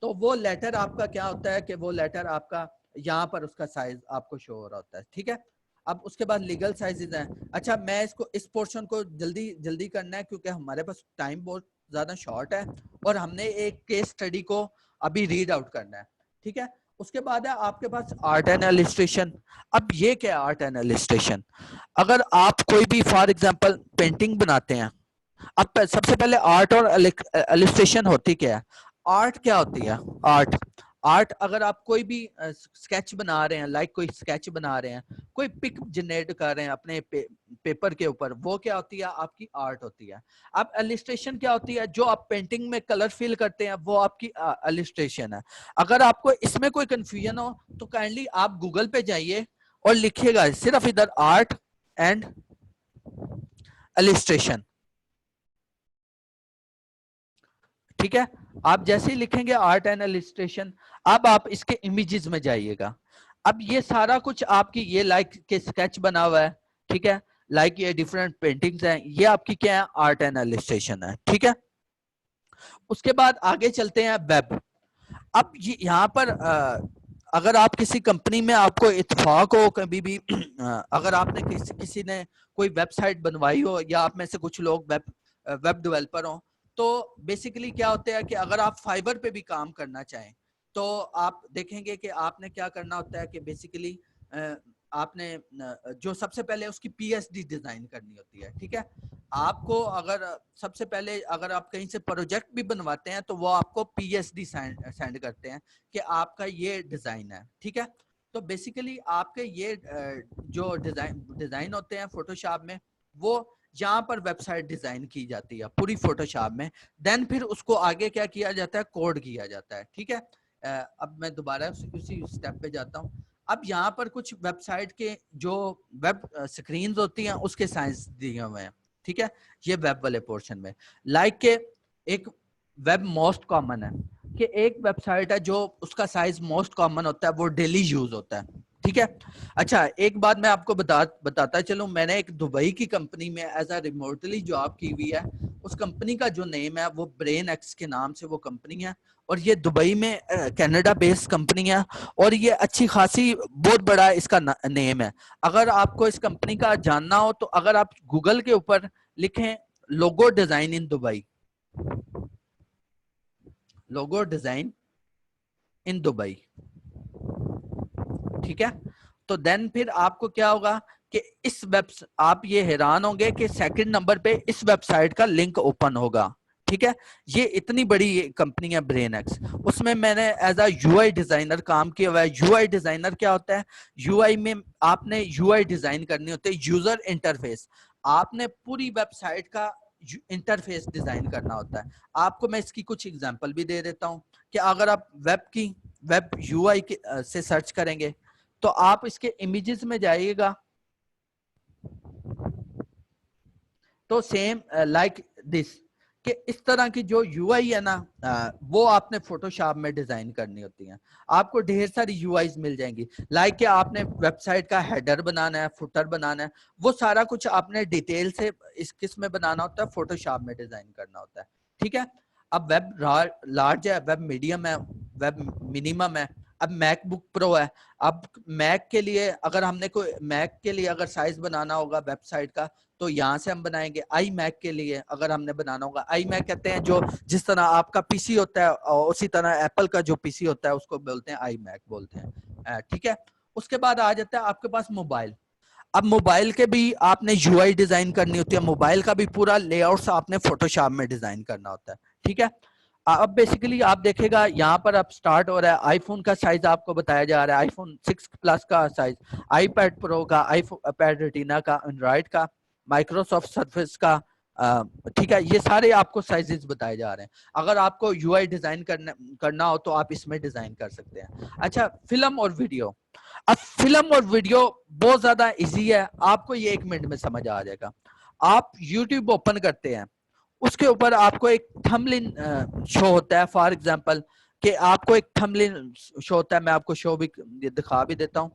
तो वो लेटर आपका क्या होता है कि वो लेटर आपका यहाँ पर उसका साइज आपको शो हो रहा होता है। ठीक है, अब उसके बाद लीगल साइजेस हैं। अच्छा, मैं इस पोर्शन को जल्दी जल्दी करना है क्योंकि हमारे पास टाइम बहुत ज्यादा शॉर्ट है और हमने एक केस स्टडी को अभी रीड आउट करना है। ठीक है, उसके बाद है आपके पास आर्ट एंड इलस्ट्रेशन। अब ये क्या है आर्ट एंड इलस्ट्रेशन, अगर आप कोई भी फॉर एग्जांपल पेंटिंग बनाते हैं, अब सबसे पहले आर्ट और इलस्ट्रेशन होती क्या है। आर्ट क्या होती है, आर्ट आर्ट अगर आप कोई भी स्केच बना रहे हैं, लाइक कोई स्केच बना रहे हैं, कोई पिक जनरेट कर रहे हैं अपने पेपर के ऊपर, वो क्या होती है? आपकी आर्ट होती है। अब इलिस्ट्रेशन क्या होती है? जो आप पेंटिंग में कलर फिल करते हैं वो आपकी इलिस्ट्रेशन है। अगर आपको इसमें कोई कंफ्यूजन हो तो काइंडली आप गूगल पे जाइए और लिखिएगा सिर्फ इधर आर्ट एंड इलिस्ट्रेशन, ठीक है। आप जैसे ही लिखेंगे आर्ट एंड इलिस्ट्रेशन, अब आप इसके इमेजेस में जाइएगा। अब ये सारा कुछ आपकी ये लाइक के स्केच बना हुआ है, ठीक है, लाइक ये डिफरेंट पेंटिंग्स हैं, ये आपकी क्या है? आर्ट एंड इलिस्ट्रेशन है, ठीक है। उसके बाद आगे चलते हैं वेब। अब ये यहाँ पर अगर आप किसी कंपनी में आपको इत्तेफाक हो कभी भी अगर आपने किसी ने कोई वेबसाइट बनवाई हो, या आप में से कुछ लोग वेब डेवलपर हो, तो बेसिकली क्या होता है कि अगर आप फाइबर पे भी काम करना चाहें तो आप देखेंगे कि आपने क्या करना होता है कि बेसिकली आपने जो सबसे पहले उसकी पीएसडी डिजाइन करनी होती है, ठीक है। आपको अगर सबसे पहले अगर आप कहीं से प्रोजेक्ट भी बनवाते हैं तो वो आपको पीएसडी सेंड करते हैं कि आपका ये डिजाइन है, ठीक है। तो बेसिकली आपके ये जो डिजाइन होते हैं फोटोशॉप में, वो यहाँ पर वेबसाइट डिजाइन की जाती है पूरी फोटोशॉप में। देन फिर उसको आगे क्या किया जाता है? कोड किया जाता है, ठीक है। अब मैं दोबारा उसी स्टेप पे जाता हूँ। अब यहाँ पर कुछ वेबसाइट के जो वेब स्क्रीन होती हैं उसके साइज दिए हुए हैं, ठीक है, ये वेब वाले पोर्शन में। लाइक के एक वेब मोस्ट कॉमन है कि एक वेबसाइट है जो उसका साइज मोस्ट कॉमन होता है, वो डेली यूज होता है, ठीक है। अच्छा, एक बात मैं आपको बताता चलूं, मैंने एक दुबई की कंपनी में एज अ रिमोटली जॉब की हुई है। उस कंपनी का जो नेम है वो ब्रेन एक्स के नाम से वो कंपनी है, और ये दुबई में कनाडा बेस्ड कंपनी है, और ये अच्छी खासी बहुत बड़ा इसका नेम है। अगर आपको इस कंपनी का जानना हो तो अगर आप गूगल के ऊपर लिखें logo design in Dubai, logo design in Dubai, ठीक है, तो देन फिर आपको क्या होगा कि इस वेब आप ये हैरान होंगे कि सेकंड नंबर पे इस वेबसाइट का लिंक ओपन होगा, ठीक है। ये इतनी बड़ी कंपनी है ब्रेन एक्स, उसमें मैंने एज अ यूआई डिजाइनर काम किया हुआ है। यूआई डिजाइनर क्या होता है? यूआई में आपने यूआई डिजाइन करनी होती है, यूजर इंटरफेस। आपने पूरी वेबसाइट का इंटरफेस डिजाइन करना होता है। आपको मैं इसकी कुछ एग्जांपल भी दे देता हूं कि अगर आप वेब यूआई से सर्च करेंगे तो आप इसके इमेजेस में जाइएगा तो सेम लाइक दिस, कि इस तरह की जो यूआई है ना, वो आपने फोटोशॉप में डिजाइन करनी होती है। आपको ढेर सारी यूआईज मिल जाएंगी, लाइक कि आपने वेबसाइट का हेडर बनाना है, फुटर बनाना है, वो सारा कुछ आपने डिटेल से इस किस में बनाना होता है? फोटोशॉप में डिजाइन करना होता है, ठीक है। अब वेब लार्ज है, वेब मीडियम है, वेब मिनिमम है, अब मैकबुक प्रो है। अब मैक के लिए अगर हमने कोई मैक के लिए अगर साइज बनाना होगा वेबसाइट का तो यहाँ से हम बनाएंगे। आई मैक के लिए अगर हमने बनाना होगा, आई मैक कहते हैं जो जिस तरह आपका पीसी होता है और उसी तरह एप्पल का जो पीसी होता है उसको बोलते हैं आई मैक बोलते हैं, ठीक है। उसके बाद आ जाता है आपके पास मोबाइल। अब मोबाइल के भी आपने यूआई डिजाइन करनी होती है, मोबाइल का भी पूरा लेआउट आपने फोटोशॉप में डिजाइन करना होता है, ठीक है। अब बेसिकली आप देखेगा यहाँ पर अब स्टार्ट हो रहा है, आईफोन का साइज आपको बताया जा रहा है, आईफोन 6 प्लस का साइज, आईपैड प्रो का, आईपैड रेटिना का, एंड्रॉइड का, माइक्रोसॉफ्ट सर्फेस का, ठीक है, ये सारे आपको साइजेस बताए जा रहे हैं। अगर आपको यूआई डिजाइन करना हो तो आप इसमें डिजाइन कर सकते हैं। अच्छा, फिल्म और वीडियो। अब फिल्म और वीडियो बहुत ज्यादा इजी है, आपको ये 1 मिनट में समझ आ जाएगा। आप यूट्यूब ओपन करते हैं, उसके ऊपर आपको एक थंबनेल शो होता है, फॉर एग्जांपल कि आपको एक थंबनेल शो होता है, मैं आपको शो भी दिखा भी देता हूं,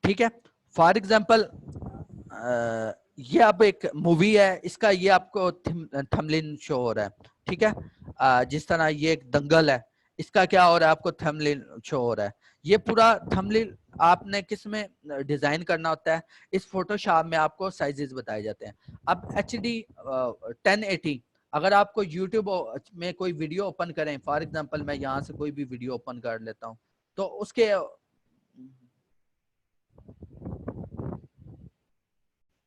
ठीक है। फॉर एग्जांपल ये अब एक मूवी है, इसका ये आपको थंबनेल शो हो रहा है, ठीक है। जिस तरह ये एक दंगल है, इसका क्या हो रहा है? आपको थंबनेल शो हो रहा है। ये पूरा थंबनेल आपने किस में डिजाइन करना होता है? इस फोटोशॉप में आपको साइजेस बताए जाते हैं। अब HD 1080, अगर आपको यूट्यूब में कोई वीडियो ओपन करें, फॉर एग्जांपल मैं यहाँ से कोई भी वीडियो ओपन कर लेता हूँ तो उसके,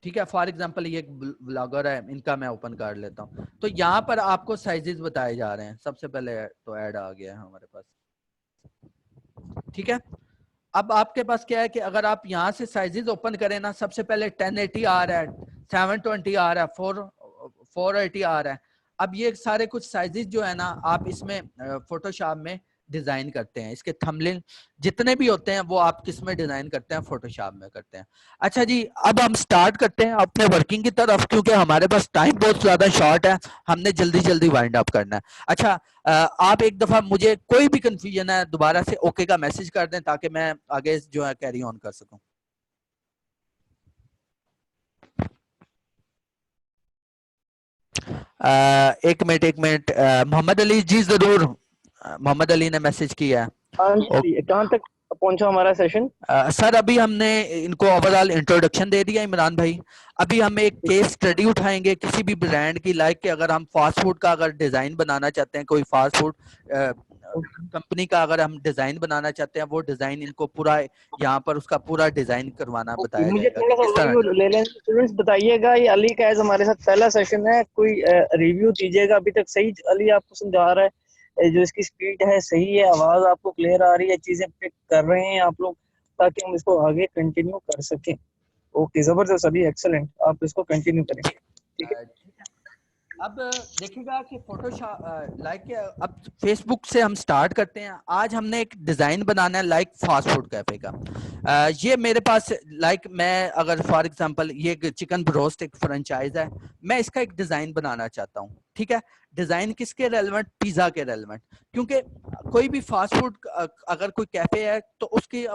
ठीक है। फॉर एग्जांपल ये एक ब्लॉगर है, इनका मैं ओपन कर लेता हूँ। तो यहाँ पर आपको साइजेस बताए जा रहे हैं। सबसे पहले तो ऐड आ गया है हमारे पास, ठीक है। अब आपके पास क्या है कि अगर आप यहाँ से साइजेस ओपन करें ना, सबसे पहले 1080 आ रहा है, 720 आ रहा है, 480 आ रहा है। अब ये सारे कुछ साइजेस जो है ना, आप इसमें फोटोशॉप में डिजाइन करते हैं। इसके थंबनेल जितने भी होते हैं वो आप किस में डिजाइन करते हैं? फोटोशॉप में करते हैं। अच्छा जी, अब हम स्टार्ट करते हैं अपने वर्किंग की तरफ, क्योंकि हमारे पास टाइम बहुत ज्यादा शॉर्ट है, हमने जल्दी जल्दी वाइंड अप करना है। अच्छा, आप एक दफा मुझे कोई भी कंफ्यूजन है दोबारा से ओके का मैसेज कर दें, ताकि मैं आगे जो है कैरी ऑन कर सकूं। एक मिनट, मोहम्मद अली जी जरूर, मोहम्मद अली ने मैसेज किया है। हाँ जी, कहाँ तक पहुंचा हमारा सेशन? सर अभी हमने इनको ओवरऑल इंट्रोडक्शन दे दिया इमरान भाई। अभी हम एक केस स्टडी उठाएंगे किसी भी ब्रांड की, लाइक कि अगर हम फास्ट फूड का अगर डिजाइन बनाना चाहते हैं, कोई फास्ट फूड कंपनी का अगर हम डिजाइन बनाना चाहते हैं, वो डिजाइन इनको पूरा यहाँ पर उसका पूरा डिजाइन करवाना बताया मुझे जाएगा थोड़ा कि सा किस तरह। रिव्यू ले लें स्टूडेंट्स, बताइएगा। ये अली का हमारे साथ पहला सेशन है, कोई रिव्यू दीजिएगा। अभी तक सही अली आपको समझा रहा है? जो इसकी स्पीड है सही है, आवाज आपको क्लियर आ रही है, चीजें पिक कर रहे हैं आप लोग, ताकि हम इसको आगे कंटिन्यू कर सकें। ओके, जबरदस्त अली, एक्सेलेंट, आप इसको कंटिन्यू करें। ठीक है। अब देखिएगा कि फोटोशॉप लाइक अब फेसबुक से हम स्टार्ट करते हैं। आज हमने एक डिजाइन बनाना है लाइक फास्ट फूड कैफे का। ये मेरे पास लाइक मैं अगर फॉर एग्जांपल ये चिकन ब्रोस्ट एक फ्रेंचाइज है, मैं इसका एक डिजाइन बनाना चाहता हूँ। ठीक है, डिजाइन किसके रेलेवेंट? पिज्जा के रेलेवेंट। क्योंकि कोई भी फास्ट फूड अगर कोई कैफे है तो उसके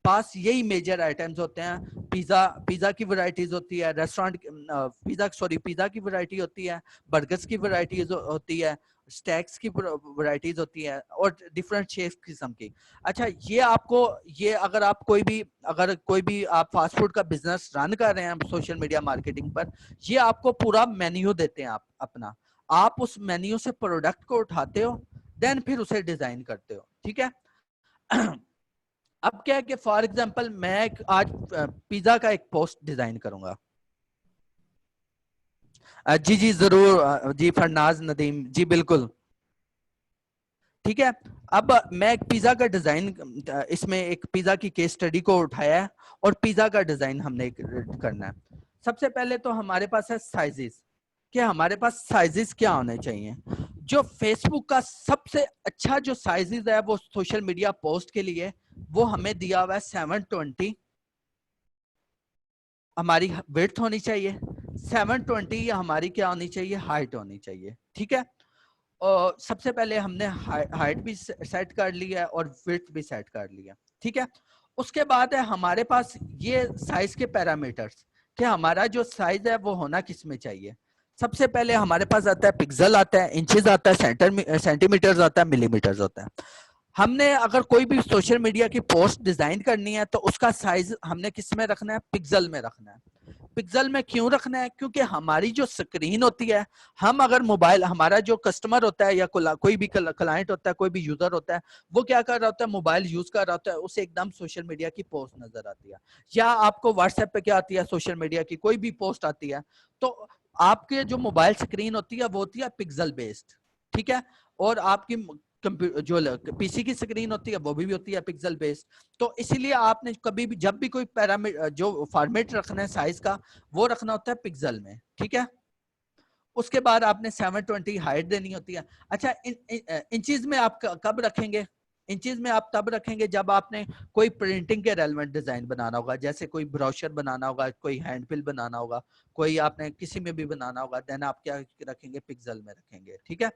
पास यही मेजर आइटम्स होते हैं। पिज्जा की वैरायटीज होती है, रेस्टोरेंट पिज्जा की वैरायटी होती है, बर्गर्स की वैरायटीज होती है, स्टैक्स की वैरायटीज होती है, और डिफरेंट शेप किस्म की। अच्छा, ये आपको ये अगर कोई भी आप फास्ट फूड का बिजनेस रन कर रहे हैं सोशल मीडिया मार्केटिंग पर, ये आपको पूरा मेन्यू देते हैं। आप अपना आप उस मेन्यू से प्रोडक्ट को उठाते हो, देन फिर उसे डिजाइन करते हो। ठीक है। अब क्या है कि फॉर एग्जांपल मैं आज पिज्जा का एक पोस्ट डिजाइन करूंगा। जी जी जरूर जी, फरनाज नदीम जी, बिल्कुल ठीक है। अब मैं एक पिज्जा का डिजाइन, इसमें एक पिज्जा की केस स्टडी को उठाया है और पिज्जा का डिजाइन हमने करना है। सबसे पहले तो हमारे पास है साइजेस, कि हमारे पास साइजेस क्या होने चाहिए। जो फेसबुक का सबसे अच्छा जो साइजेस है वो सोशल मीडिया पोस्ट के लिए, वो हमें दिया हुआ है 720 हमारी विड्थ होनी चाहिए, 720 हमारी क्या होनी चाहिए? हाइट होनी चाहिए। ठीक है, और सबसे पहले हमने हाइट भी सेट कर लिया है और विड्थ भी सेट कर लिया। ठीक है, उसके बाद है हमारे पास ये साइज के पैरामीटर्स, कि हमारा जो साइज है वो होना किस में चाहिए। सबसे पहले हमारे पास आता है पिक्सल, आता है इंचेस, आता है सेंटीमीटर्स, आता है मिलीमीटर्स होता है। हमने अगर कोई भी सोशल मीडिया की पोस्ट डिजाइन करनी है तो उसका साइज हमने किस में रखना है? पिक्सल में रखना है। पिक्सल में क्यों रखना है? क्योंकि हमारी जो स्क्रीन होती है, हम अगर मोबाइल, हमारा जो कस्टमर होता है या कोई भी क्लाइंट होता है, कोई भी यूजर होता है, वो क्या कर रहा होता है? मोबाइल यूज कर रहा होता है, उसे एकदम सोशल मीडिया की पोस्ट नजर आती है, या आपको व्हाट्सएप पे क्या आती है? सोशल मीडिया की कोई भी पोस्ट आती है, तो आपके जो मोबाइल स्क्रीन होती है वो होती है पिक्सल बेस्ड। ठीक है, और आपकी जो पीसी की स्क्रीन होती है वो भी होती है पिक्सल बेस्ड। तो इसीलिए आपने कभी भी जब भी कोई पैरामीटर जो फॉर्मेट रखना है साइज का, वो रखना होता है पिक्सल में। ठीक है, उसके बाद आपने 720 हाइट देनी होती है। अच्छा, इंचेस में आप कब रखेंगे? इंचेस में आप तब रखेंगे जब आपने कोई प्रिंटिंग के रेलेवेंट डिजाइन बनाना होगा, जैसे कोई ब्रोशर बनाना होगा, कोई हैंडबिल बनाना होगा, कोई आपने किसी में भी बनाना होगा, देन आप क्या रखेंगे? पिक्सल में रखेंगे। ठीक है,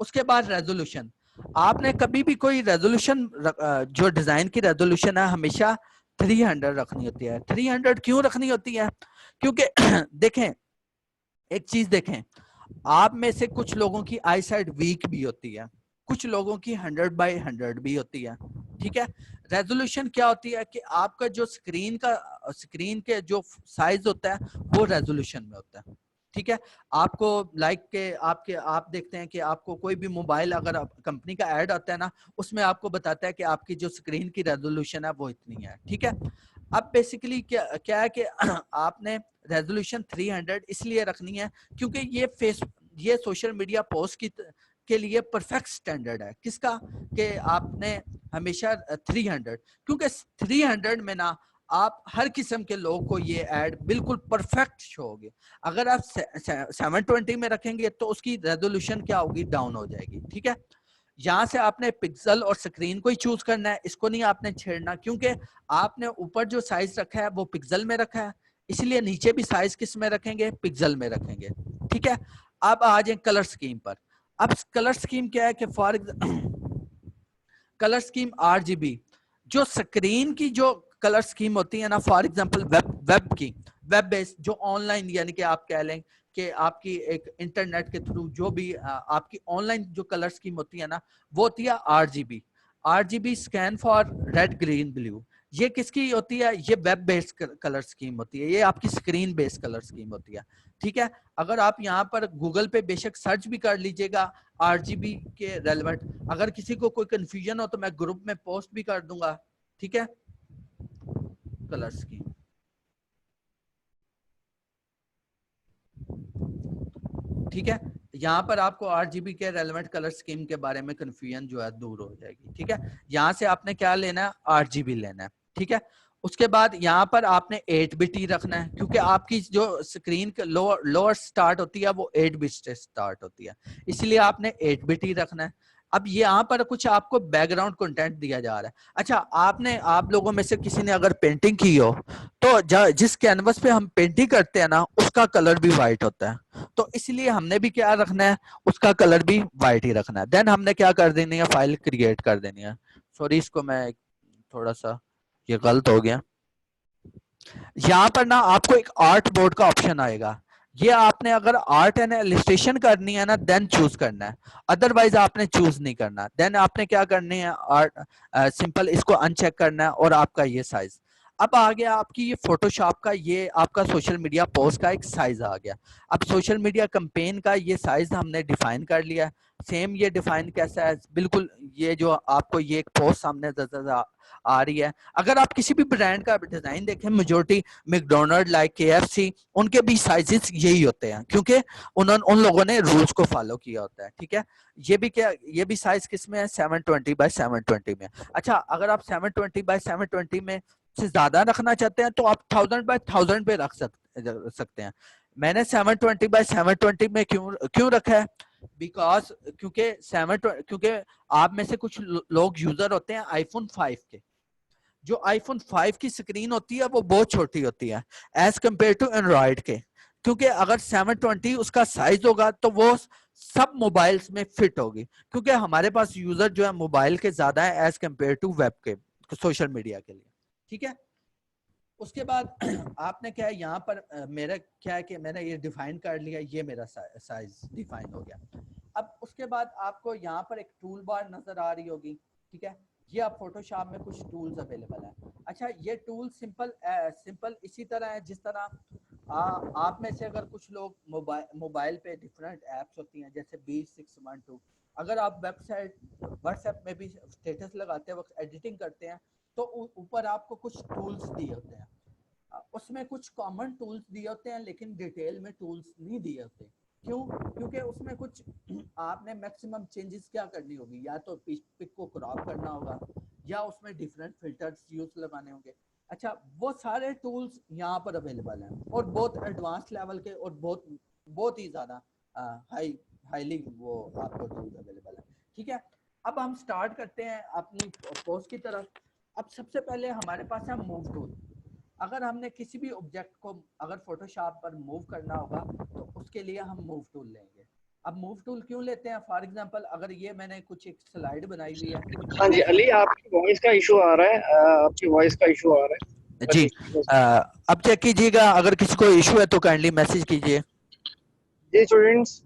उसके बाद रेजोल्यूशन, आपने कभी भी कोई रेजोल्यूशन जो डिजाइन की रेजोल्यूशन है हमेशा 300 रखनी होती है। 300 क्यों रखनी होती है? क्योंकि देखें, एक चीज देखें, आप में से कुछ लोगों की आई साइड वीक भी होती है, कुछ लोगों की 100/100 भी होती है। ठीक है, रेजोल्यूशन क्या होती है कि आपका जो स्क्रीन के जो साइज होता है वो रेजोल्यूशन में होता है। ठीक है, आपको लाइक के आप देखते हैं कि आपको कोई भी मोबाइल अगर कंपनी का ऐड आता है ना, उसमें आपको बताता है कि आपकी जो स्क्रीन की रेजोल्यूशन है वो इतनी है। ठीक है, अब बेसिकली क्या क्या है कि आपने रेजोल्यूशन 300 इसलिए रखनी है क्योंकि ये सोशल मीडिया पोस्ट के लिए परफेक्ट स्टैंडर्ड है। किसका? कि आपने हमेशा 300, क्योंकि 300 में ना आप हर किस्म के लोगों को ये ऐड बिल्कुल परफेक्ट शो होगी। अगर आप 720 में रखेंगे तो उसकी रेजोल्यूशन क्या होगी? डाउन हो जाएगी। ठीक है, यहाँ से आपने पिक्सल और स्क्रीन को ही चूज करना है, इसको नहीं आपने छेड़ना, क्योंकि आपने ऊपर जो साइज रखा है वो पिक्सल में रखा है, इसलिए नीचे भी साइज किस में रखेंगे? पिक्सल में रखेंगे। ठीक है, अब आ जाए कलर स्कीम पर। अब कलर स्कीम क्या है कि फॉर कलर स्कीम RGB, जो स्क्रीन की जो कलर स्कीम होती है ना, फॉर एग्जांपल वेब की, वेब बेस्ड जो ऑनलाइन, यानी कि आप कह लें कि आपकी एक इंटरनेट के थ्रू जो भी आपकी ऑनलाइन जो कलर स्कीम होती है ना, वो होती है RGB scan for red green blue. ये किसकी होती है? ये वेब बेस्ड कलर स्कीम होती है, ये आपकी स्क्रीन बेस्ड कलर स्कीम होती है। ठीक है, अगर आप यहाँ पर गूगल पे बेशक सर्च भी कर लीजिएगा RGB के रेलेवेंट, अगर किसी को कोई कंफ्यूजन हो तो मैं ग्रुप में पोस्ट भी कर दूंगा। ठीक है, कलर स्कीम, ठीक है, यहाँ पर आपको RGB के रेलेवेंट कलर स्कीम के बारे में कंफ्यूजन जो है दूर हो जाएगी। ठीक है, यहाँ से आपने क्या लेना है? RGB लेना है। ठीक है, उसके बाद यहाँ पर आपने 8 बिट ही रखना है, क्योंकि आपकी जो स्क्रीन लोअर स्टार्ट होती है वो 8 बिट से स्टार्ट होती है, इसलिए आपने 8 बिट ही रखना है। अब यहाँ पर कुछ आपको बैकग्राउंड कंटेंट दिया जा रहा है। अच्छा, आप लोगों में से किसी ने अगर पेंटिंग की हो तो जिस कैनवस पे हम पेंटिंग करते हैं ना, उसका कलर भी व्हाइट होता है, तो इसलिए हमने भी क्या रखना है? उसका कलर भी व्हाइट ही रखना है। देन हमने क्या कर देनी है? फाइल क्रिएट कर देनी है। सॉरी, इसको मैं थोड़ा सा, ये गलत हो गया। यहाँ पर ना आपको एक आर्ट बोर्ड का ऑप्शन आएगा, ये आपने अगर आर्ट एंड इलस्ट्रेशन करनी है ना देन चूज करना है, अदरवाइज आपने चूज नहीं करना। देन आपने क्या करनी है? आर्ट सिंपल इसको अनचेक करना है और आपका ये साइज। अब आ गया आपकी ये फोटोशॉप का, ये आपका सोशल मीडिया पोस्ट का एक साइज आ गया। अब सोशल मीडिया कैंपेन का ये साइज हमने डिफाइन कर लिया। सेम ये डिफाइन कैसा है? बिल्कुल ये जो आपको ये एक पोस्ट सामने आ रही है, अगर आप किसी भी ब्रांड का डिजाइन देखें, मेजोरिटी मैकडोनल्ड, लाइक KFC, उनके भी साइजेस यही होते हैं, क्योंकि उन लोगों ने रूल्स को फॉलो किया होता है। ठीक है, ये भी साइज किस में है? 720 बाय 720 में। अच्छा, अगर आप 720 बाय 720 में से ज्यादा रखना चाहते हैं तो आप 1000 बाय 1000 पे रख सकते हैं। मैंने 720 बाय 720 में क्यों रखा है? बिकॉज क्योंकि आप में से कुछ लोग यूजर होते हैं आईफोन 5 के, जो आईफोन 5 की स्क्रीन होती है वो बहुत छोटी होती है एज कंपेयर टू एंड्रॉइड के, क्योंकि अगर 720 उसका साइज होगा तो वो सब मोबाइल्स में फिट होगी, क्योंकि हमारे पास यूजर जो है मोबाइल के ज्यादा है एज कंपेयर टू वेब के, सोशल मीडिया के लिए। ठीक है, उसके बाद आपने क्या है यहाँ पर मेरा क्या है कि मैंने ये डिफाइन कर लिया, ये मेरा साइज डिफाइन हो गया। अब उसके बाद आपको यहाँ पर एक टूल बार नजर आ रही होगी। ठीक है, ये आप फोटोशॉप में कुछ टूल्स अवेलेबल है। अच्छा, ये टूल सिंपल इसी तरह है जिस तरह आप में से अगर कुछ लोग मोबाइल पे डिफरेंट एप्स होती हैं, जैसे B612, अगर आप वेबसाइट व्हाट्सएप में भी स्टेटस लगाते वक्त एडिटिंग करते हैं तो ऊपर आपको कुछ टूल्स दिए होते हैं, उसमें कुछ कॉमन टूल्स दिए होते हैं लेकिन डिटेल में टूल्स नहीं दिए होते। क्यों? क्योंकि उसमें कुछ आपने मैक्सिमम चेंजेस क्या करनी होगी, या तो पिक को क्रॉप करना होगा या उसमें डिफरेंट फिल्टर्स यूज लगाने होंगे। अच्छा, वो सारे टूल्स यहाँ पर अवेलेबल हैं और बहुत एडवांस लेवल के और बहुत ही ज्यादा हाईली वो आपको टूल्स अवेलेबल है। ठीक है, अब हम स्टार्ट करते हैं अपनी पोस्ट की तरफ। अब सबसे पहले हमारे पास है मूव टूल। अगर हमने किसी भी ऑब्जेक्ट को अगर फोटोशॉप पर मूव करना होगा तो उसके लिए हम मूव टूल लेंगे। अब मूव टूल क्यों लेते हैं? फॉर एग्जांपल अगर ये मैंने कुछ एक स्लाइड बनाई हुई है। हाँ जी अली, आपकी वॉइस का इशू आ रहा है, आपकी वॉइस का इशू आ रहा है जी। अब चेक कीजिएगा, अगर किसी को इशू है तो काइंडली मैसेज कीजिए। जी स्टूडेंट्स,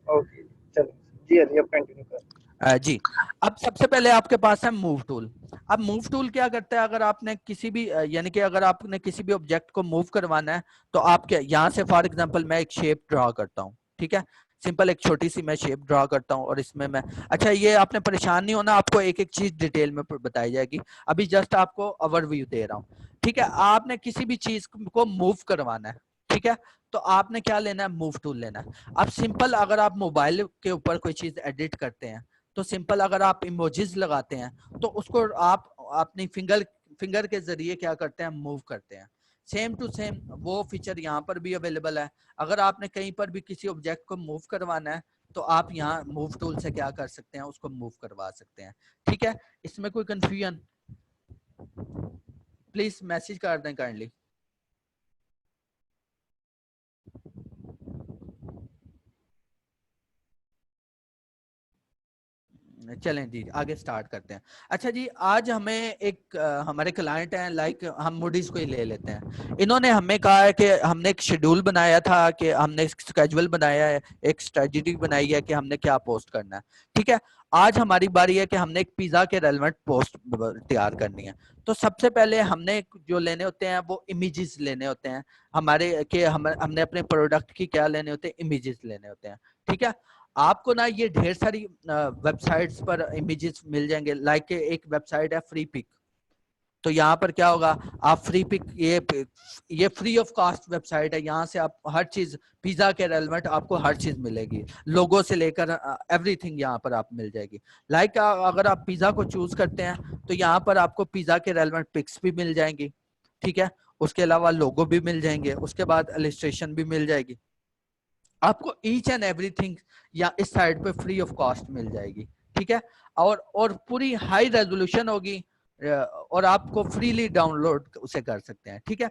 ओके चलो जी अली, अब कंटिन्यू करें। जी, अब सबसे पहले आपके पास है मूव टूल। अब मूव टूल क्या करता है? अगर आपने किसी भी यानी कि अगर आपने किसी भी ऑब्जेक्ट को मूव करवाना है तो आप क्या यहाँ से फॉर एग्जांपल मैं एक शेप ड्रॉ करता हूँ। ठीक है, सिंपल एक छोटी सी मैं शेप ड्रा करता हूँ और इसमें मैं, अच्छा ये आपने परेशान नहीं होना, आपको एक एक चीज डिटेल में बताई जाएगी, अभी जस्ट आपको ओवरव्यू दे रहा हूँ। ठीक है, आपने किसी भी चीज को मूव करवाना है, ठीक है, तो आपने क्या लेना है, मूव टूल लेना है। अब सिंपल अगर आप मोबाइल के ऊपर कोई चीज एडिट करते हैं तो सिंपल अगर आप इमोजीज लगाते हैं तो उसको आप अपनी फिंगर के जरिए क्या करते हैं, मूव करते हैं। सेम टू सेम वो फीचर यहाँ पर भी अवेलेबल है। अगर आपने कहीं पर भी किसी ऑब्जेक्ट को मूव करवाना है तो आप यहाँ मूव टूल से क्या कर सकते हैं, उसको मूव करवा सकते हैं। ठीक है, इसमें कोई कंफ्यूजन प्लीज मैसेज कर दें काइंडली। चलें जी आगे स्टार्ट करते हैं। अच्छा जी, आज हमें एक हमारे क्लाइंट हैं, लाइक हम मूडीज को ही ले लेते हैं। इन्होंने हमें कहा है कि हमने एक शेड्यूल बनाया था, कि हमने एक स्केड्यूल बनाया है, एक स्ट्रेटजी बनाई है कि हमने क्या पोस्ट करना है। ठीक है, आज हमारी बारी है कि हमने एक पिज्जा के रेलेवेंट पोस्ट तैयार करनी है। तो सबसे पहले हमने जो लेने होते हैं वो इमेजेस लेने होते हैं हमारे, कि हमने अपने प्रोडक्ट की क्या लेने होते हैं, इमेजेस लेने होते हैं। ठीक है, आपको ना ये ढेर सारी वेबसाइट्स पर इमेजेस मिल जाएंगे, लाइक एक वेबसाइट है फ्री पिक। तो यहाँ पर क्या होगा, आप फ्री पिक, ये फ्री ऑफ कॉस्ट वेबसाइट है, यहाँ से आप हर चीज पिज्जा के रेलेवेंट आपको हर चीज मिलेगी, लोगो से लेकर एवरीथिंग यहाँ पर आप मिल जाएगी। लाइक अगर आप पिज्जा को चूज करते हैं तो यहाँ पर आपको पिज्जा के रेलेवेंट पिक्स भी मिल जाएंगी। ठीक है, उसके अलावा लोगो भी मिल जाएंगे, उसके बाद इलस्ट्रेशन भी मिल जाएगी, आपको ईच एंड एवरीथिंग या इस साइड पे फ्री ऑफ कॉस्ट मिल जाएगी। ठीक है, और पूरी हाई रेजोल्यूशन होगी और आपको फ्रीली डाउनलोड उसे कर सकते हैं। ठीक है,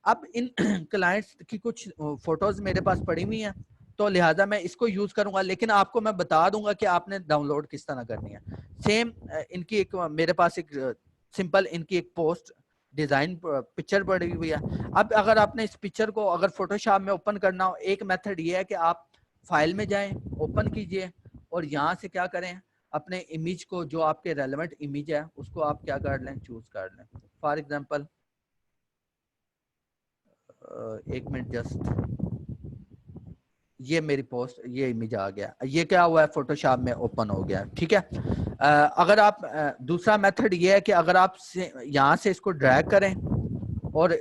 अब इन क्लाइंट्स की कुछ फोटोज मेरे पास पड़ी हुई हैं, तो लिहाजा मैं इसको यूज करूंगा, लेकिन आपको मैं बता दूंगा कि आपने डाउनलोड किस तरह करनी है। सेम इनकी एक मेरे पास एक सिंपल इनकी एक पोस्ट डिजाइन पिक्चर पड़ी हुई है। अब अगर आपने इस पिक्चर को अगर फोटोशॉप में ओपन करना हो, एक मेथड ये है कि आप फाइल में जाएं, ओपन कीजिए और यहाँ से क्या करें, अपने इमेज को, जो आपके रेलेवेंट इमेज है उसको आप क्या कर लें, चूज कर लें। फॉर एग्जांपल एक मिनट जस्ट, ये मेरी पोस्ट, ये इमेज आ गया, ये क्या हुआ है, फोटोशॉप में ओपन हो गया। ठीक है, अगर आप दूसरा मेथड ये है कि अगर आप यहाँ से इसको ड्रैग करें और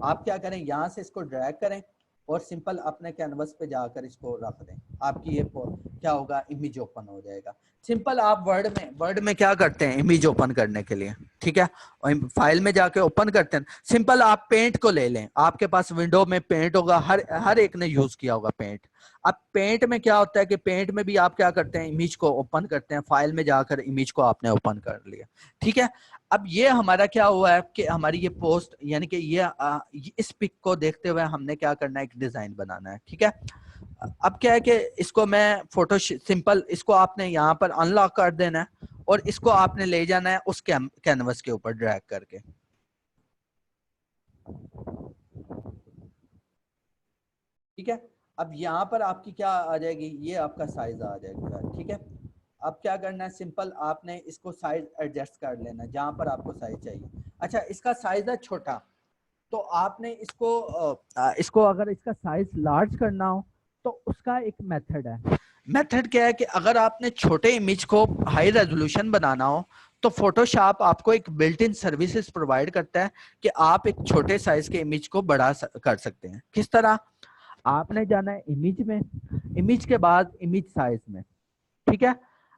आप क्या करें, यहाँ से इसको ड्रैग करें और सिंपल अपने कैनवस पे जाकर इसको रख दें, आपकी ये क्या होगा, इमेज ओपन हो जाएगा। सिंपल आप वर्ड में क्या करते हैं इमेज ओपन करने के लिए, ठीक है, फाइल में जाके ओपन करते हैं। सिंपल आप पेंट को ले लें, आपके पास विंडो में पेंट होगा, हर एक ने यूज किया होगा पेंट। अब पेंट में क्या होता है कि पेंट में भी आप क्या करते हैं, इमेज को ओपन करते हैं, फाइल में जाकर इमेज को आपने ओपन कर लिया। ठीक है, अब ये हमारा क्या हुआ है कि हमारी ये पोस्ट, यानी कि ये इस पिक को देखते हुए हमने क्या करना है, एक डिजाइन बनाना है। ठीक है, अब क्या है कि इसको मैं फोटो सिंपल इसको आपने यहाँ पर अनलॉक कर देना है और इसको आपने ले जाना है उस कैनवस के ऊपर ड्रैग करके। ठीक है, अब यहाँ पर आपकी क्या आ जाएगी, ये आपका साइज आ जाएगा। ठीक है, अब क्या करना है, सिंपल आपने इसको साइज एडजस्ट कर लेना है जहां पर आपको साइज चाहिए। अच्छा, इसका साइज है छोटा, तो आपने इसको अगर इसका साइज लार्ज करना हो तो उसका एक मेथड है। मेथड क्या है कि अगर आपने छोटे इमेज को हाई रेजोल्यूशन बनाना हो तो फोटोशॉप आपको एक बिल्ट इन सर्विसेज प्रोवाइड करता है कि आप एक छोटे साइज के इमेज को बड़ा कर सकते हैं। किस तरह, आपने जाना है इमेज में, इमेज के बाद इमेज साइज में। ठीक है,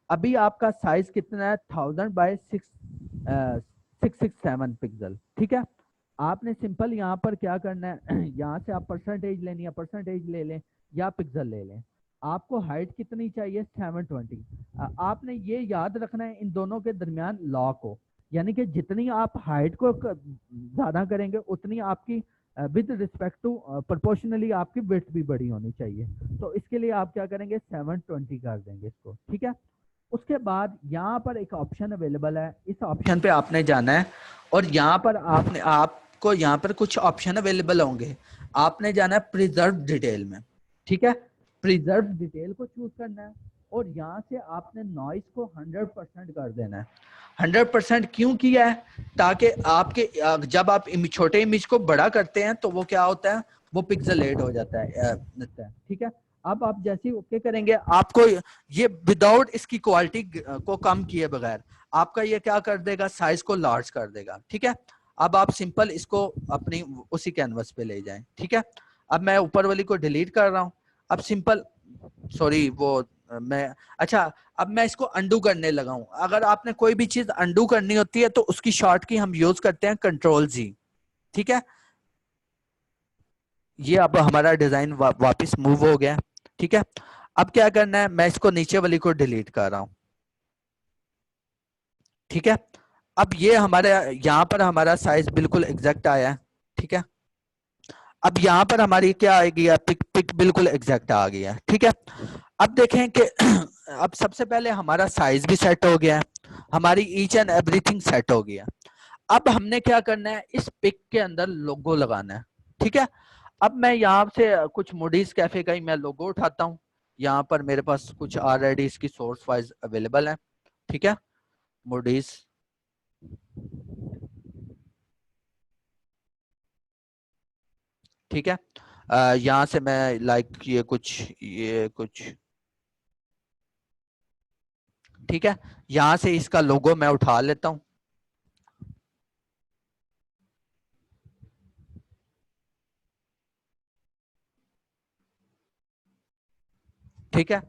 अभी आपका साइज कितना है, 1000 बाय 667 पिक्सल। ठीक है, आपने सिंपल यहाँ पर क्या करना है, यहाँ से आप परसेंटेज लेनी है, परसेंटेज ले लें या पिक्सल ले लें। आपको हाइट कितनी चाहिए, 720। आपने ये याद रखना है इन दोनों के दरमियान लॉक हो, यानी कि जितनी आप हाइट को ज्यादा करेंगे उतनी आपकी विद रिस्पेक्ट टू प्रोपोर्शनली आपकी विड्थ भी बड़ी होनी चाहिए। तो इसके लिए आप क्या करेंगे, 720 कर देंगे इसको। ठीक है, उसके बाद यहाँ पर एक ऑप्शन अवेलेबल है, इस ऑप्शन पे आपने जाना है और यहाँ पर आपको यहाँ पर कुछ ऑप्शन अवेलेबल होंगे, आपने जाना है प्रिजर्व डिटेल में। ठीक है, प्रिजर्व डिटेल को चूज करना है और यहाँ से आपने नॉइस को 100% कर देना है। 100% क्यों किया है? ताकि आपके जब आप छोटे इमेज को बड़ा करते हैं तो वो क्या होता है, वो पिक्सेलेट हो जाता है। ठीक है, अब आप जैसे ही ओके करेंगे आपको ये विदाउट इसकी क्वालिटी को कम किए बगैर आपका ये क्या कर देगा, साइज को लार्ज कर देगा। ठीक है, अब आप सिंपल इसको अपनी उसी कैनवस पे ले जाएं। ठीक है, अब मैं ऊपर वाली को डिलीट कर रहा हूं। अब सिंपल, सॉरी वो मैं, अच्छा अब मैं इसको अंडू करने लगा हूं। अगर आपने कोई भी चीज अंडू करनी होती है तो उसकी शॉर्ट की हम यूज करते हैं Ctrl+G। ठीक है, ये अब हमारा डिजाइन वापस मूव हो गया। ठीक है, अब क्या करना है, मैं इसको नीचे वाली को डिलीट कर रहा हूं। ठीक है, अब ये हमारे यहाँ पर हमारा साइज बिल्कुल एग्जैक्ट आया है। ठीक है, अब यहाँ पर हमारी क्या आएगी, पिक पिक बिल्कुल एग्जैक्ट आ गया है। ठीक है, अब देखें कि अब सबसे पहले हमारा साइज भी सेट हो गया है, हमारी ईच एंड एवरीथिंग सेट हो गया। अब हमने क्या करना है, इस पिक के अंदर लोगो लगाना है। ठीक है, अब मैं यहाँ से कुछ मूडीज कैफे का ही मैं लोगो उठाता हूँ। यहाँ पर मेरे पास कुछ ऑलरेडी इसकी सोर्स वाइज अवेलेबल है। ठीक है, मूडीज, ठीक है, यहाँ से मैं लाइक ये कुछ ठीक है, यहाँ से इसका लोगो मैं उठा लेता हूँ। ठीक है,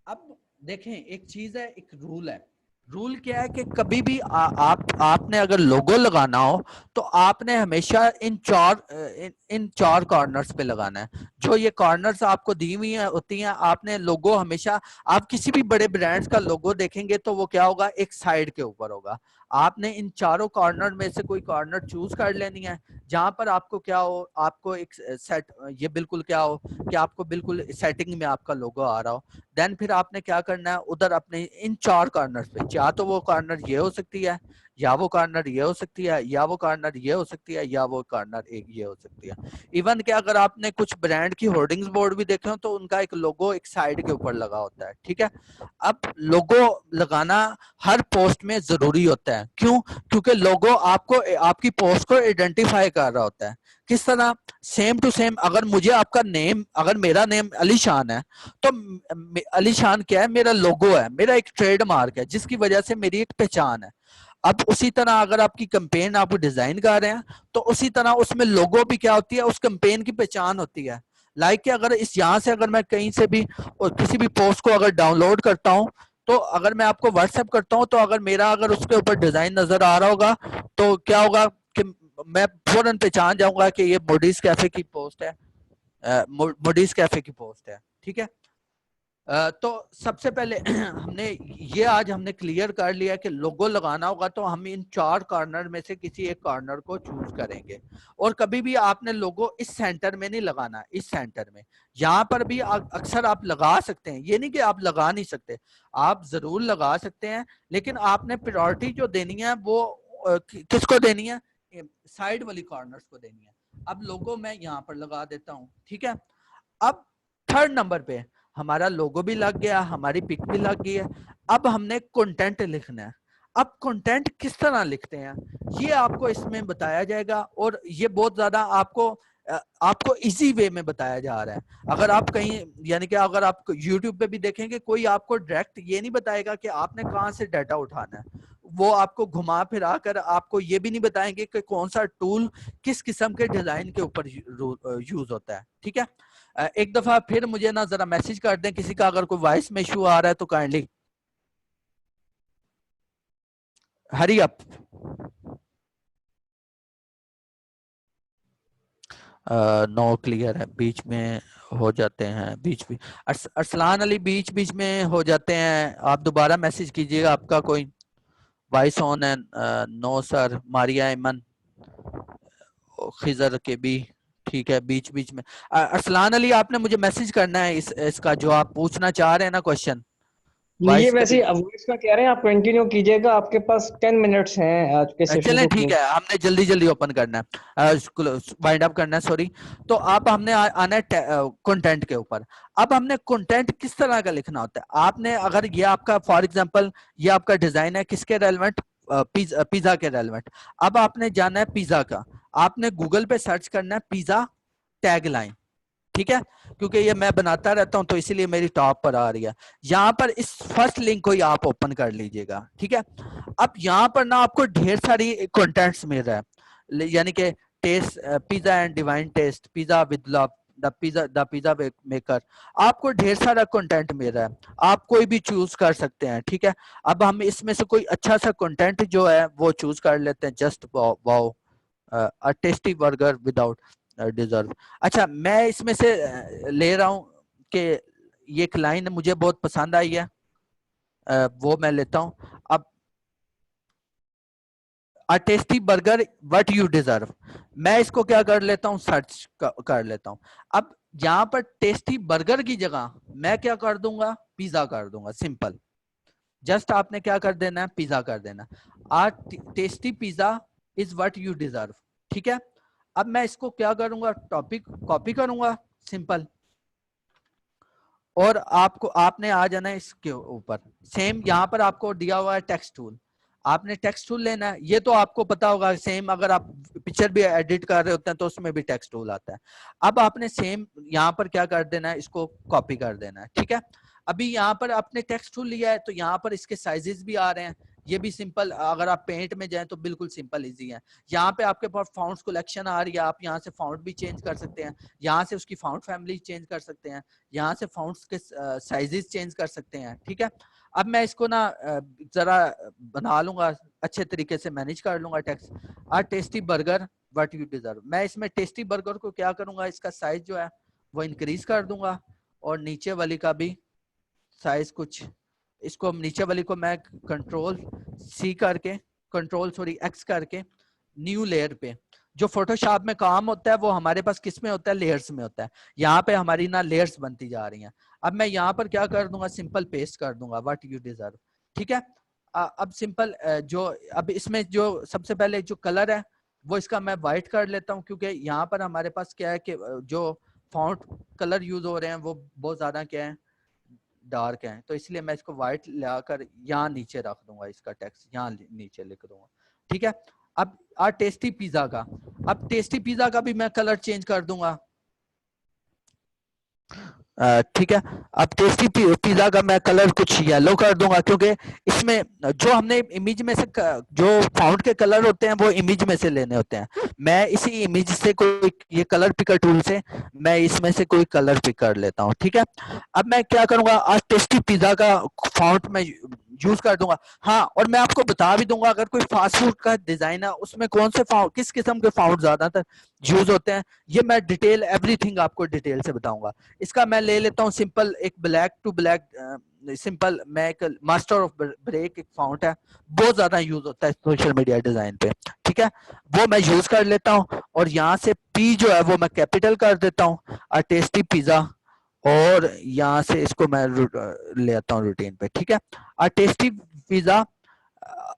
अब देखें एक चीज है, एक रूल है। रूल क्या है कि कभी भी आपने अगर लोगो लगाना हो तो आपने हमेशा इन चार कॉर्नर्स पे लगाना है। जो ये कॉर्नर्स आपको दी हुई है होती हैं, आपने लोगो हमेशा, आप किसी भी बड़े ब्रांड्स का लोगो देखेंगे तो वो क्या होगा, एक साइड के ऊपर होगा। आपने इन चारों कॉर्नर में से कोई कॉर्नर चूज कर लेनी है जहां पर आपको क्या हो, आपको एक सेट, ये बिल्कुल क्या हो कि आपको बिल्कुल सेटिंग में आपका लोगो आ रहा हो। देन फिर आपने क्या करना है, उधर अपने इन चार कॉर्नर पे, या तो वो कॉर्नर ये हो सकती है, या वो कॉर्नर ये हो सकती है, या वो कॉर्नर ये हो सकती है, या वो कॉर्नर एक ये हो सकती है। इवन कि अगर आपने कुछ ब्रांड की होर्डिंग्स बोर्ड भी देखे हो तो उनका एक लोगो एक साइड के ऊपर लगा होता है। ठीक है, अब लोगो लगाना हर पोस्ट में जरूरी होता है। क्यों? क्योंकि लोगो आपको आपकी पोस्ट को आइडेंटिफाई कर रहा होता है। किस तरह? सेम टू सेम, अगर मुझे आपका नेम, अगर मेरा नेम अली शान है तो अली शान क्या है, मेरा लोगो है, मेरा एक ट्रेडमार्क है जिसकी वजह से मेरी एक पहचान है। अब उसी तरह अगर आपकी कंपेन आप डिजाइन कर रहे हैं तो उसी तरह उसमें लोगो भी क्या होती है, उस कंपेन की पहचान होती है। लाइक कि अगर इस यहाँ से अगर मैं कहीं से भी और किसी भी पोस्ट को अगर डाउनलोड करता हूँ तो अगर मैं आपको व्हाट्सएप करता हूँ तो अगर मेरा अगर उसके ऊपर डिजाइन नजर आ रहा होगा तो क्या होगा कि मैं फौरन पहचान जाऊंगा कि ये मोडीज कैफे की पोस्ट है, मोडीज कैफे की पोस्ट है। ठीक है, तो सबसे पहले हमने ये आज हमने क्लियर कर लिया कि लोगो लगाना होगा तो हम इन चार कॉर्नर में से किसी एक कॉर्नर को चूज करेंगे। और कभी भी आपने लोगो इस सेंटर में नहीं लगाना, इस सेंटर में, यहाँ पर भी अक्सर आप लगा सकते हैं, ये नहीं कि आप लगा नहीं सकते, आप जरूर लगा सकते हैं, लेकिन आपने प्रायोरिटी जो देनी है वो किसको देनी है, साइड वाली कॉर्नर्स को देनी है। अब लोगो मैं यहाँ पर लगा देता हूँ। ठीक है, अब थर्ड नंबर पे हमारा लोगो भी लग गया, हमारी पिक भी लग गई है। अब हमने कंटेंट लिखना है। अब कंटेंट किस तरह लिखते हैं ये आपको इसमें बताया जाएगा, और ये बहुत ज्यादा आपको इजी वे में बताया जा रहा है। अगर आप कहीं, यानी कि अगर आप YouTube पे भी देखेंगे, कोई आपको डायरेक्ट ये नहीं बताएगा कि आपने कहाँ से डाटा उठाना है, वो आपको घुमा फिरा कर आपको ये भी नहीं बताएंगे कि कौन सा टूल किस किस्म के डिजाइन के ऊपर यूज होता है। ठीक है, एक दफा फिर मुझे ना जरा मैसेज कर दें, किसी का अगर कोई वॉइस में इशू आ रहा है तो kindly hurry up. No clear है, बीच में हो जाते हैं, बीच भी अरसलान अली बीच बीच में हो जाते हैं, आप दोबारा मैसेज कीजिएगा, आपका कोई वॉइस ऑन है। नो सर, मारिया इमन, खिजर के भी, ठीक है, बीच बीच में। अरसलान अली आपने मुझे मैसेज करना है इसका जो आप पूछना चाह रहे हैं ना क्वेश्चन, ये वॉइस का वैसे भी। अब वॉइस का कह रहे हैं, आप कंटिन्यू कीजिएगा, आपके पास 10 मिनट्स हैं आज के सेशन चलें को ठीक क्लोज। है, हमने जल्दी जल्दी ओपन करना है, वाइंड अप करना है, सॉरी। तो आप हमने आना है कंटेंट के ऊपर। अब हमने कंटेंट किस तरह का लिखना होता है, आपने अगर ये आपका फॉर एग्जांपल ये आपका डिजाइन है किसके रेलेवेंट, पिज्जा के रेलेवेंट। अब आपने जाना है पिज्जा का, आपने गूगल पे सर्च करना है पिज्जा टैगलाइन, ठीक है, क्योंकि ये मैं बनाता रहता हूं तो इसीलिए मेरी टॉप पर आ रही है। यहाँ पर इस फर्स्ट लिंक को ही आप ओपन कर लीजिएगा, ठीक है। अब यहाँ पर ना आपको ढेर सारी कंटेंट्स मिल रहा है, यानी कि taste, pizza and divine taste, pizza with love, the pizza maker, आपको ढेर सारा कंटेंट मिल रहा है, आप कोई भी चूज कर सकते हैं, ठीक है। अब हम इसमें से कोई अच्छा सा कंटेंट जो है वो चूज कर लेते हैं, जस्ट वाओ अ टेस्टी बर्गर विदाउट डिजर्व। अच्छा, मैं इसमें से ले रहा हूं कि ये एक लाइन मुझे बहुत पसंद आई है, वो मैं लेता हूं। अब a tasty burger what you deserve, मैं इसको क्या कर लेता हूं, सर्च कर लेता हूं। अब यहाँ पर टेस्टी बर्गर की जगह मैं क्या कर दूंगा, पिज्जा कर दूंगा, सिंपल। जस्ट आपने क्या कर देना है, पिज्जा कर देना। A tasty pizza is what you deserve, ठीक है। अब मैं इसको क्या करूंगा, टॉपिक कॉपी करूंगा, सिंपल। और आपको आपने आ जाना है इसके ऊपर, सेम यहाँ पर आपको दिया हुआ है टेक्स्ट टूल, आपने टेक्स्ट टूल लेना है। ये तो आपको पता होगा, सेम अगर आप पिक्चर भी एडिट कर रहे होते हैं तो उसमें भी टेक्स्ट टूल आता है। अब आपने सेम यहाँ पर क्या कर देना है, इसको कॉपी कर देना है, ठीक है। अभी यहाँ पर आपने टेक्स्ट टूल लिया है तो यहाँ पर इसके साइजेस भी आ रहे हैं, ये भी सिंपल। अगर आप पेंट में जाएं तो बिल्कुल सिंपल इजी है। यहाँ पे आपके पास फाउंट्स कलेक्शन आ रही है, आप यहाँ से फाउंट भी चेंज कर सकते हैं, यहाँ से उसकी फाउंट फैमिली चेंज कर सकते हैं, यहाँ से फाउंट्स के साइजेस चेंज कर सकते हैं, ठीक है। अब मैं इसको ना जरा बना लूंगा, अच्छे तरीके से मैनेज कर लूंगा text. A tasty burger what you deserve, मैं इसमें टेस्टी बर्गर को क्या करूंगा, इसका साइज जो है वो इंक्रीज कर दूंगा, और नीचे वाली का भी साइज कुछ, इसको नीचे वाली को मैं कंट्रोल सी करके, कंट्रोल सॉरी एक्स करके, न्यू लेयर पे, जो फोटोशॉप में काम होता है वो हमारे पास किस में होता है, लेयर्स में होता है। यहाँ पे हमारी ना लेयर्स बनती जा रही हैं। अब मैं यहाँ पर क्या कर दूंगा, सिंपल पेस्ट कर दूंगा व्हाट यू डिजर्व, ठीक है। अब सिंपल जो अब इसमें जो सबसे पहले जो कलर है वो इसका मैं व्हाइट कर लेता हूँ, क्योंकि यहाँ पर हमारे पास क्या है कि जो फॉन्ट कलर यूज हो रहे हैं वो बहुत ज्यादा क्या है, डार्क है, तो इसलिए मैं इसको व्हाइट लाकर यहाँ नीचे रख दूंगा, इसका टेक्स्ट यहाँ नीचे लिख दूंगा, ठीक है। अब टेस्टी पिज्जा का, अब टेस्टी पिज्जा का भी मैं कलर चेंज कर दूंगा, ठीक है। अब टेस्टी पिज्जा का मैं कलर कुछ येलो कर दूंगा, क्योंकि इसमें जो हमने इमेज में से जो फाउंट के कलर होते हैं वो इमेज में से लेने होते हैं। मैं इसी इमेज से कोई ये कलर पिकर टूल से मैं इसमें से कोई कलर पिक कर लेता हूँ, ठीक है। अब मैं क्या करूंगा, आज टेस्टी पिज्जा का फाउंट में यूज कर दूंगा। हाँ, और मैं आपको बता भी दूंगा अगर कोई फास्ट फूड का डिजाइन है उसमें कौन से फाउंट, किस किस्म के फाउंट ज्यादातर यूज होते हैं, ये मैं डिटेल एवरीथिंग आपको डिटेल से बताऊंगा। इसका मैं ले लेता हूँ सिंपल एक ब्लैक टू ब्लैक, सिंपल मैं एक मास्टर ऑफ ब्रेक एक फाउंट है, बहुत ज्यादा यूज होता है सोशल मीडिया डिजाइन पे, ठीक है। वो मैं यूज कर लेता हूँ, और यहाँ से पी जो है वो मैं कैपिटल कर देता हूँ, टेस्टी पिज्जा, और यहाँ से इसको मैं ले आता हूँ रूटीन पे, ठीक है। टेस्टी पिज्जा,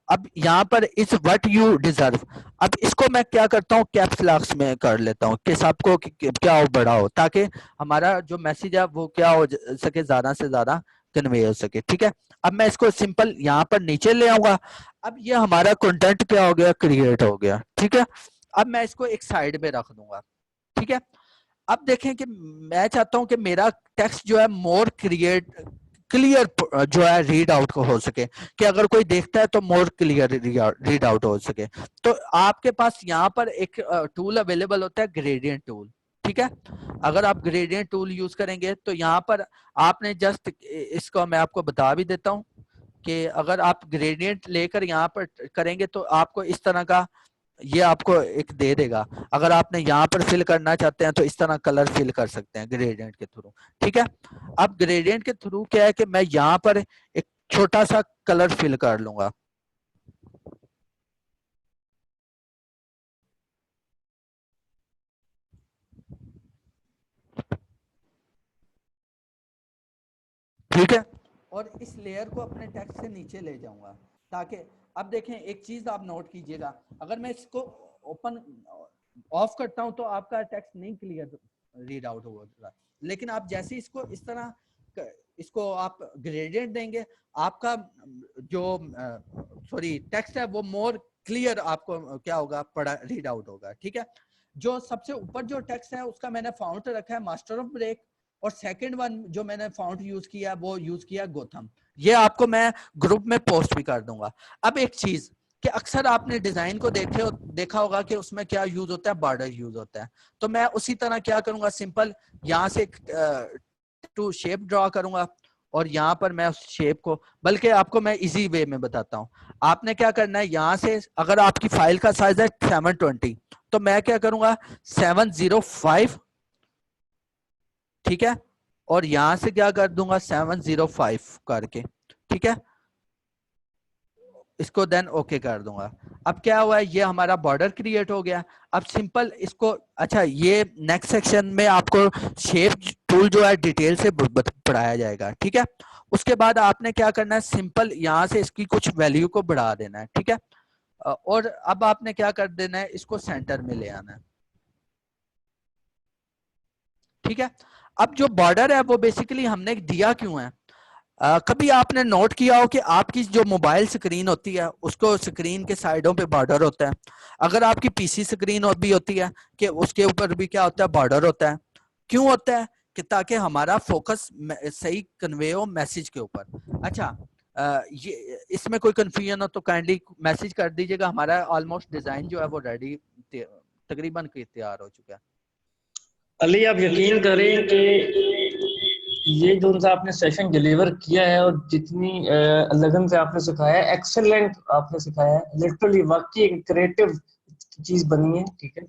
अब यहाँ पर इस व्हाट यू डिजर्व, अब इसको मैं क्या करता हूँ, कैप्स लॉक्स में कर लेता हूँ कि सबको क्या हो, बड़ा हो, ताकि हमारा जो मैसेज है वो क्या हो सके, ज्यादा से ज्यादा कन्वे हो सके, ठीक है। अब मैं इसको सिंपल यहाँ पर नीचे ले आऊंगा। अब ये हमारा कंटेंट क्या हो गया, क्रिएट हो गया, ठीक है। अब मैं इसको एक साइड में रख दूंगा, ठीक है। अब देखें कि मैं चाहता हूं कि मेरा टेक्स्ट जो है मोर क्लियर जो है रीड आउट हो सके, कि अगर कोई देखता है तो मोर क्लियर रीड आउट हो सके। तो आपके पास यहाँ पर एक टूल अवेलेबल होता है, ग्रेडियंट टूल, ठीक है। अगर आप ग्रेडियंट टूल यूज करेंगे तो यहाँ पर आपने जस्ट, इसको मैं आपको बता भी देता हूँ कि अगर आप ग्रेडियंट लेकर यहाँ पर करेंगे तो आपको इस तरह का ये आपको एक दे देगा। अगर आपने यहाँ पर फिल करना चाहते हैं तो इस तरह कलर फिल कर सकते हैं ग्रेडियंट के थ्रू, ठीक है। अब ग्रेडियंट के थ्रू क्या है कि मैं यहाँ पर एक छोटा सा कलर फिल कर लूंगा, ठीक है। और इस लेयर को अपने टेक्स्ट से नीचे ले जाऊंगा, ताकि अब देखें एक चीज आप नोट कीजिएगा, अगर मैं इसको ओपन ऑफ करता हूं तो आपका टेक्स्ट नहीं क्लियर रीड आउट होगा, लेकिन आप जैसे इसको इस तरह इसको आप ग्रेडियंट देंगे, आपका जो सॉरी टेक्स्ट है वो मोर क्लियर आपको क्या होगा, पढ़ा रीड आउट होगा। ठीक है, जो सबसे ऊपर जो टेक्स्ट है उसका मैंने फाउंट रखा है मास्टर ऑफ ब्रेक, और सेकंड वन जो मैंने फाउंट यूज किया वो यूज किया गोथम। ये आपको मैं ग्रुप में पोस्ट भी कर दूंगा। अब एक चीज कि अक्सर आपने डिजाइन को देखा होगा कि उसमें क्या यूज होता है, बॉर्डर यूज होता है। तो मैं उसी तरह क्या करूंगा, सिंपल यहाँ से टू शेप ड्रॉ करूंगा, और यहाँ पर मैं उस शेप को, बल्कि आपको मैं इजी वे में बताता हूँ। आपने क्या करना है, यहाँ से अगर आपकी फाइल का साइज है 720, तो मैं क्या करूंगा 705, ठीक है, और यहां से क्या कर दूंगा 705 करके, ठीक है, इसको देन ओके कर दूंगा। अब क्या हुआ है, ये हमारा बॉर्डर क्रिएट हो गया। अब सिंपल इसको, अच्छा ये नेक्स्ट सेक्शन में आपको शेप टूल जो है डिटेल से पढ़ाया जाएगा। ठीक है, उसके बाद आपने क्या करना है, सिंपल यहां से इसकी कुछ वैल्यू को बढ़ा देना है। ठीक है, और अब आपने क्या कर देना है, इसको सेंटर में ले आना है। ठीक है, अब जो बॉर्डर है वो बेसिकली हमने दिया क्यों है, कभी आपने नोट किया हो कि आपकी जो मोबाइल स्क्रीन होती है उसको स्क्रीन के साइडों पे बॉर्डर होता है, अगर आपकी पीसी स्क्रीन भी होती है कि उसके ऊपर भी क्या होता है, बॉर्डर होता है। क्यों होता है, कि ताकि हमारा फोकस सही कन्वे हो मैसेज के ऊपर। अच्छा, ये इसमें कोई कंफ्यूजन हो तो काइंडली मैसेज कर दीजिएगा। हमारा ऑलमोस्ट डिजाइन जो है वो रेडी तकरीबन तैयार हो चुका है। अली आप यकीन करें कि ये जो सा आपने सेशन डिलीवर किया है और जितनी लगन से आपने सिखाया है, एक्सेलेंट आपने सिखाया है, लिटरली वाकई क्रिएटिव चीज बनी है। ठीक है,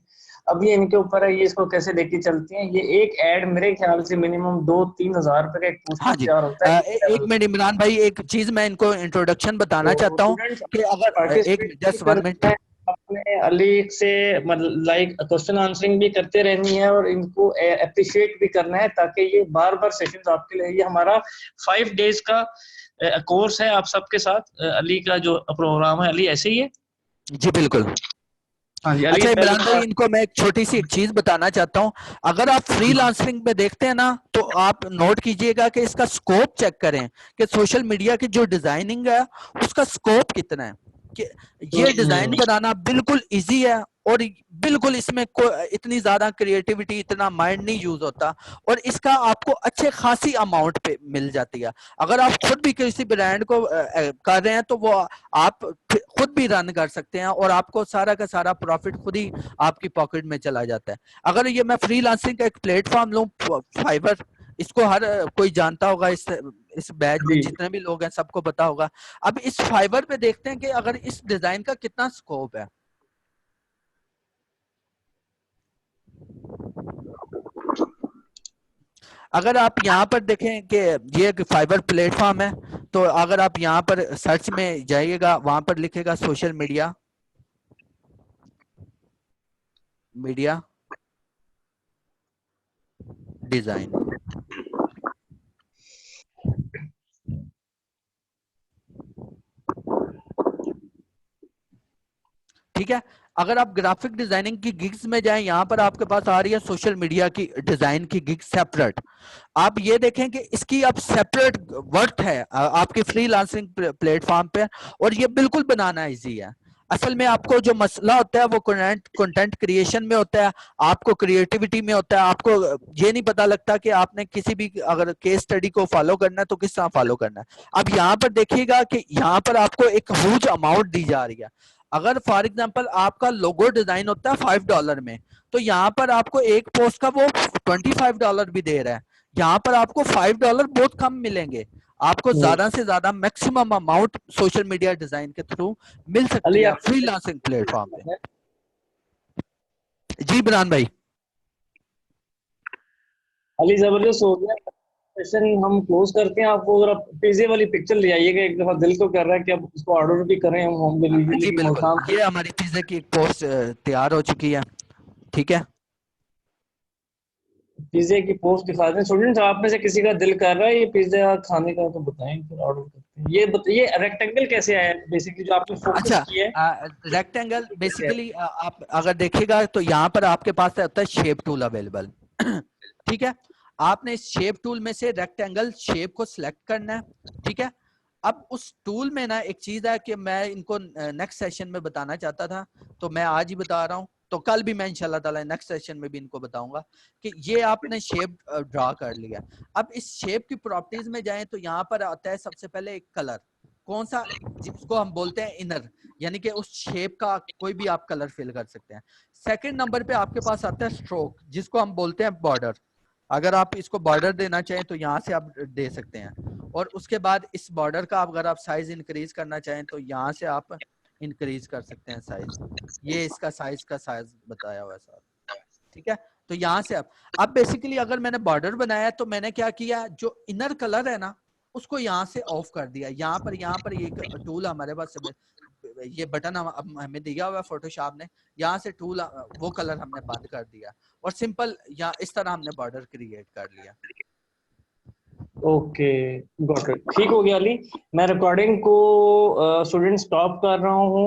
अब ये इनके ऊपर है, ये इसको कैसे लेके चलती हैं। ये एक ऐड मेरे ख्याल से मिनिमम 2-3 हजार रुपए का एक पोस्टर हाँ जी, तैयार होता है। एक मिनट इमरान भाई, एक चीज मैं इनको इंट्रोडक्शन बताना तो चाहता हूँ स्टूडेंट्स कि अगर पार्टिसिपेट एक भी जस्ट 1 मिनट। करना है, अपने अली से मतलब लाइक क्वेश्चन आंसरिंग भी करते रहनी है और इनको अप्रिशिएट भी करना है, ताकि ये बार बार सेशंस आपके लिए, ये हमारा 5 डेज का कोर्स है आप सबके साथ। अली का जो प्रोग्राम है, अली ऐसे ही है। जी बिल्कुल। हाँ जी अली, अच्छा पहले इमरान भाई, इनको मैं एक छोटी सी एक चीज बताना चाहता हूँ। अगर आप फ्रीलांसिंग में देखते हैं ना, तो आप नोट कीजिएगा कि इसका स्कोप चेक करें कि सोशल मीडिया की जो डिजाइनिंग है उसका स्कोप कितना है। कि ये डिजाइन बनाना बिल्कुल इजी है, और बिल्कुल इसमें इतनी ज्यादा क्रिएटिविटी, इतना माइंड नहीं यूज होता, और इसका आपको अच्छे खासी अमाउंट पे मिल जाती है। अगर आप खुद भी किसी ब्रांड को कर रहे हैं तो वो आप खुद भी रन कर सकते हैं, और आपको सारा का सारा प्रॉफिट खुद ही आपकी पॉकेट में चला जाता है। अगर ये मैं फ्रीलांसिंग का एक प्लेटफॉर्म लूं, फाइवर, इसको हर कोई जानता होगा, इस बैच में जी जितने भी लोग हैं सबको पता होगा। अब इस फाइवर पे देखते हैं कि अगर इस डिजाइन का कितना स्कोप है। अगर आप यहाँ पर देखें कि ये एक फाइबर प्लेटफॉर्म है, तो अगर आप यहाँ पर सर्च में जाइएगा, वहां पर लिखेगा सोशल मीडिया डिजाइन। ठीक है, अगर आप ग्राफिक डिजाइनिंग की गिग्स में जाएं, यहां पर आपके पास आ रही है सोशल मीडिया की डिजाइन की गिग सेपरेट। आप ये देखें कि इसकी अब सेपरेट वर्थ है आपके फ्रीलांसिंग प्लेटफॉर्म पे, और ये बिल्कुल बनाना इजी है। असल में आपको जो मसला होता है वो कंटेंट क्रिएशन में होता है, आपको क्रिएटिविटी में होता है। आपको ये नहीं पता लगता कि आपने किसी भी अगर केस स्टडी को फॉलो करना है तो किस तरह फॉलो करना है। अब यहाँ पर देखिएगा कि यहाँ पर आपको एक ह्यूज अमाउंट दी जा रही है। अगर फॉर एग्जांपल आपका लोगो डिजाइन होता है $5 में, तो यहाँ पर आपको एक पोस्ट का वो $25 भी दे रहा है। यहाँ पर आपको $5 बहुत कम मिलेंगे, आपको ज्यादा से ज्यादा maximum amount social media design के थ्रू मिल सकती अली है आप फ्रीलांसिंग प्लेटफॉर्म पे। जी इमरान भाई। अली जबरदस्त हो गया सेशन, हम क्लोज करते हैं। आपको जरा पिज्जे वाली पिक्चर ले आइएगा, एक दफा दिल को कर रहा है कि अब इसको ऑर्डर भी करें हम होम डिलीवरी, जी लेकिन बिल्कुल, शाम को। ये हमारी पिज्जे की एक पोस्ट तैयार हो चुकी है। ठीक है, पिज्जे की पोस्ट दिखा दें स्टूडेंट्स, आप में से किसी का दिल कर रहा है ये पिज्जा खाने का तो बताएं, फिर ऑर्डर करते हैं। ये रेक्टेंगल कैसे आया बेसिकली जो आपने फोकस अच्छा, किया है, रेक्टेंगल कैसे आया? बेसिकली आप अगर देखिएगा तो यहाँ पर आपके पास होता है शेप टूल अवेलेबल। ठीक है, आपने इस शेप टूल में से रेक्टेंगल शेप को सिलेक्ट करना है। ठीक है, अब उस टूल में ना एक चीज है कि मैं इनको नेक्स्ट सेशन में बताना चाहता था, तो मैं आज ही बता रहा हूँ, तो कल भी मैं इंशाल्लाह ताला नेक्स्ट सेशन में भी इनको बताऊंगा कि ये आपने शेप ड्रा कर लिया। अब इस शेप की प्रॉपर्टीज में जाएं तो यहाँ पर आता है सबसे पहले एक कलर, कौन सा, जिसको हम बोलते हैं इनर, यानी कि उस शेप का कोई भी आप कलर फिल कर सकते हैं। सेकंड नंबर पे आपके पास आता है स्ट्रोक, जिसको हम बोलते हैं बॉर्डर। अगर आप इसको बॉर्डर देना चाहें तो यहाँ से आप दे सकते हैं, और उसके बाद इस बॉर्डर का अगर आप साइज इंक्रीज करना चाहें तो यहाँ से आप इंक्रीज कर सकते हैं साइज। ये इसका साइज बताया हुआ है साहब। ठीक है, तो यहाँ से अब बेसिकली अगर मैंने बॉर्डर बनाया तो मैंने क्या किया, जो इनर कलर है ना उसको यहाँ से ऑफ कर दिया। यहाँ पर ये टूल हमारे पास ये बटन हमें दिया हुआ है फोटोशॉप ने, यहाँ से टूल वो कलर हमने बंद कर दिया और सिंपल यहाँ इस तरह हमने बॉर्डर क्रिएट कर लिया। ओके, गॉट इट, ठीक हो गया अली। मैं रिकॉर्डिंग को स्टूडेंट स्टॉप कर रहा हूँ।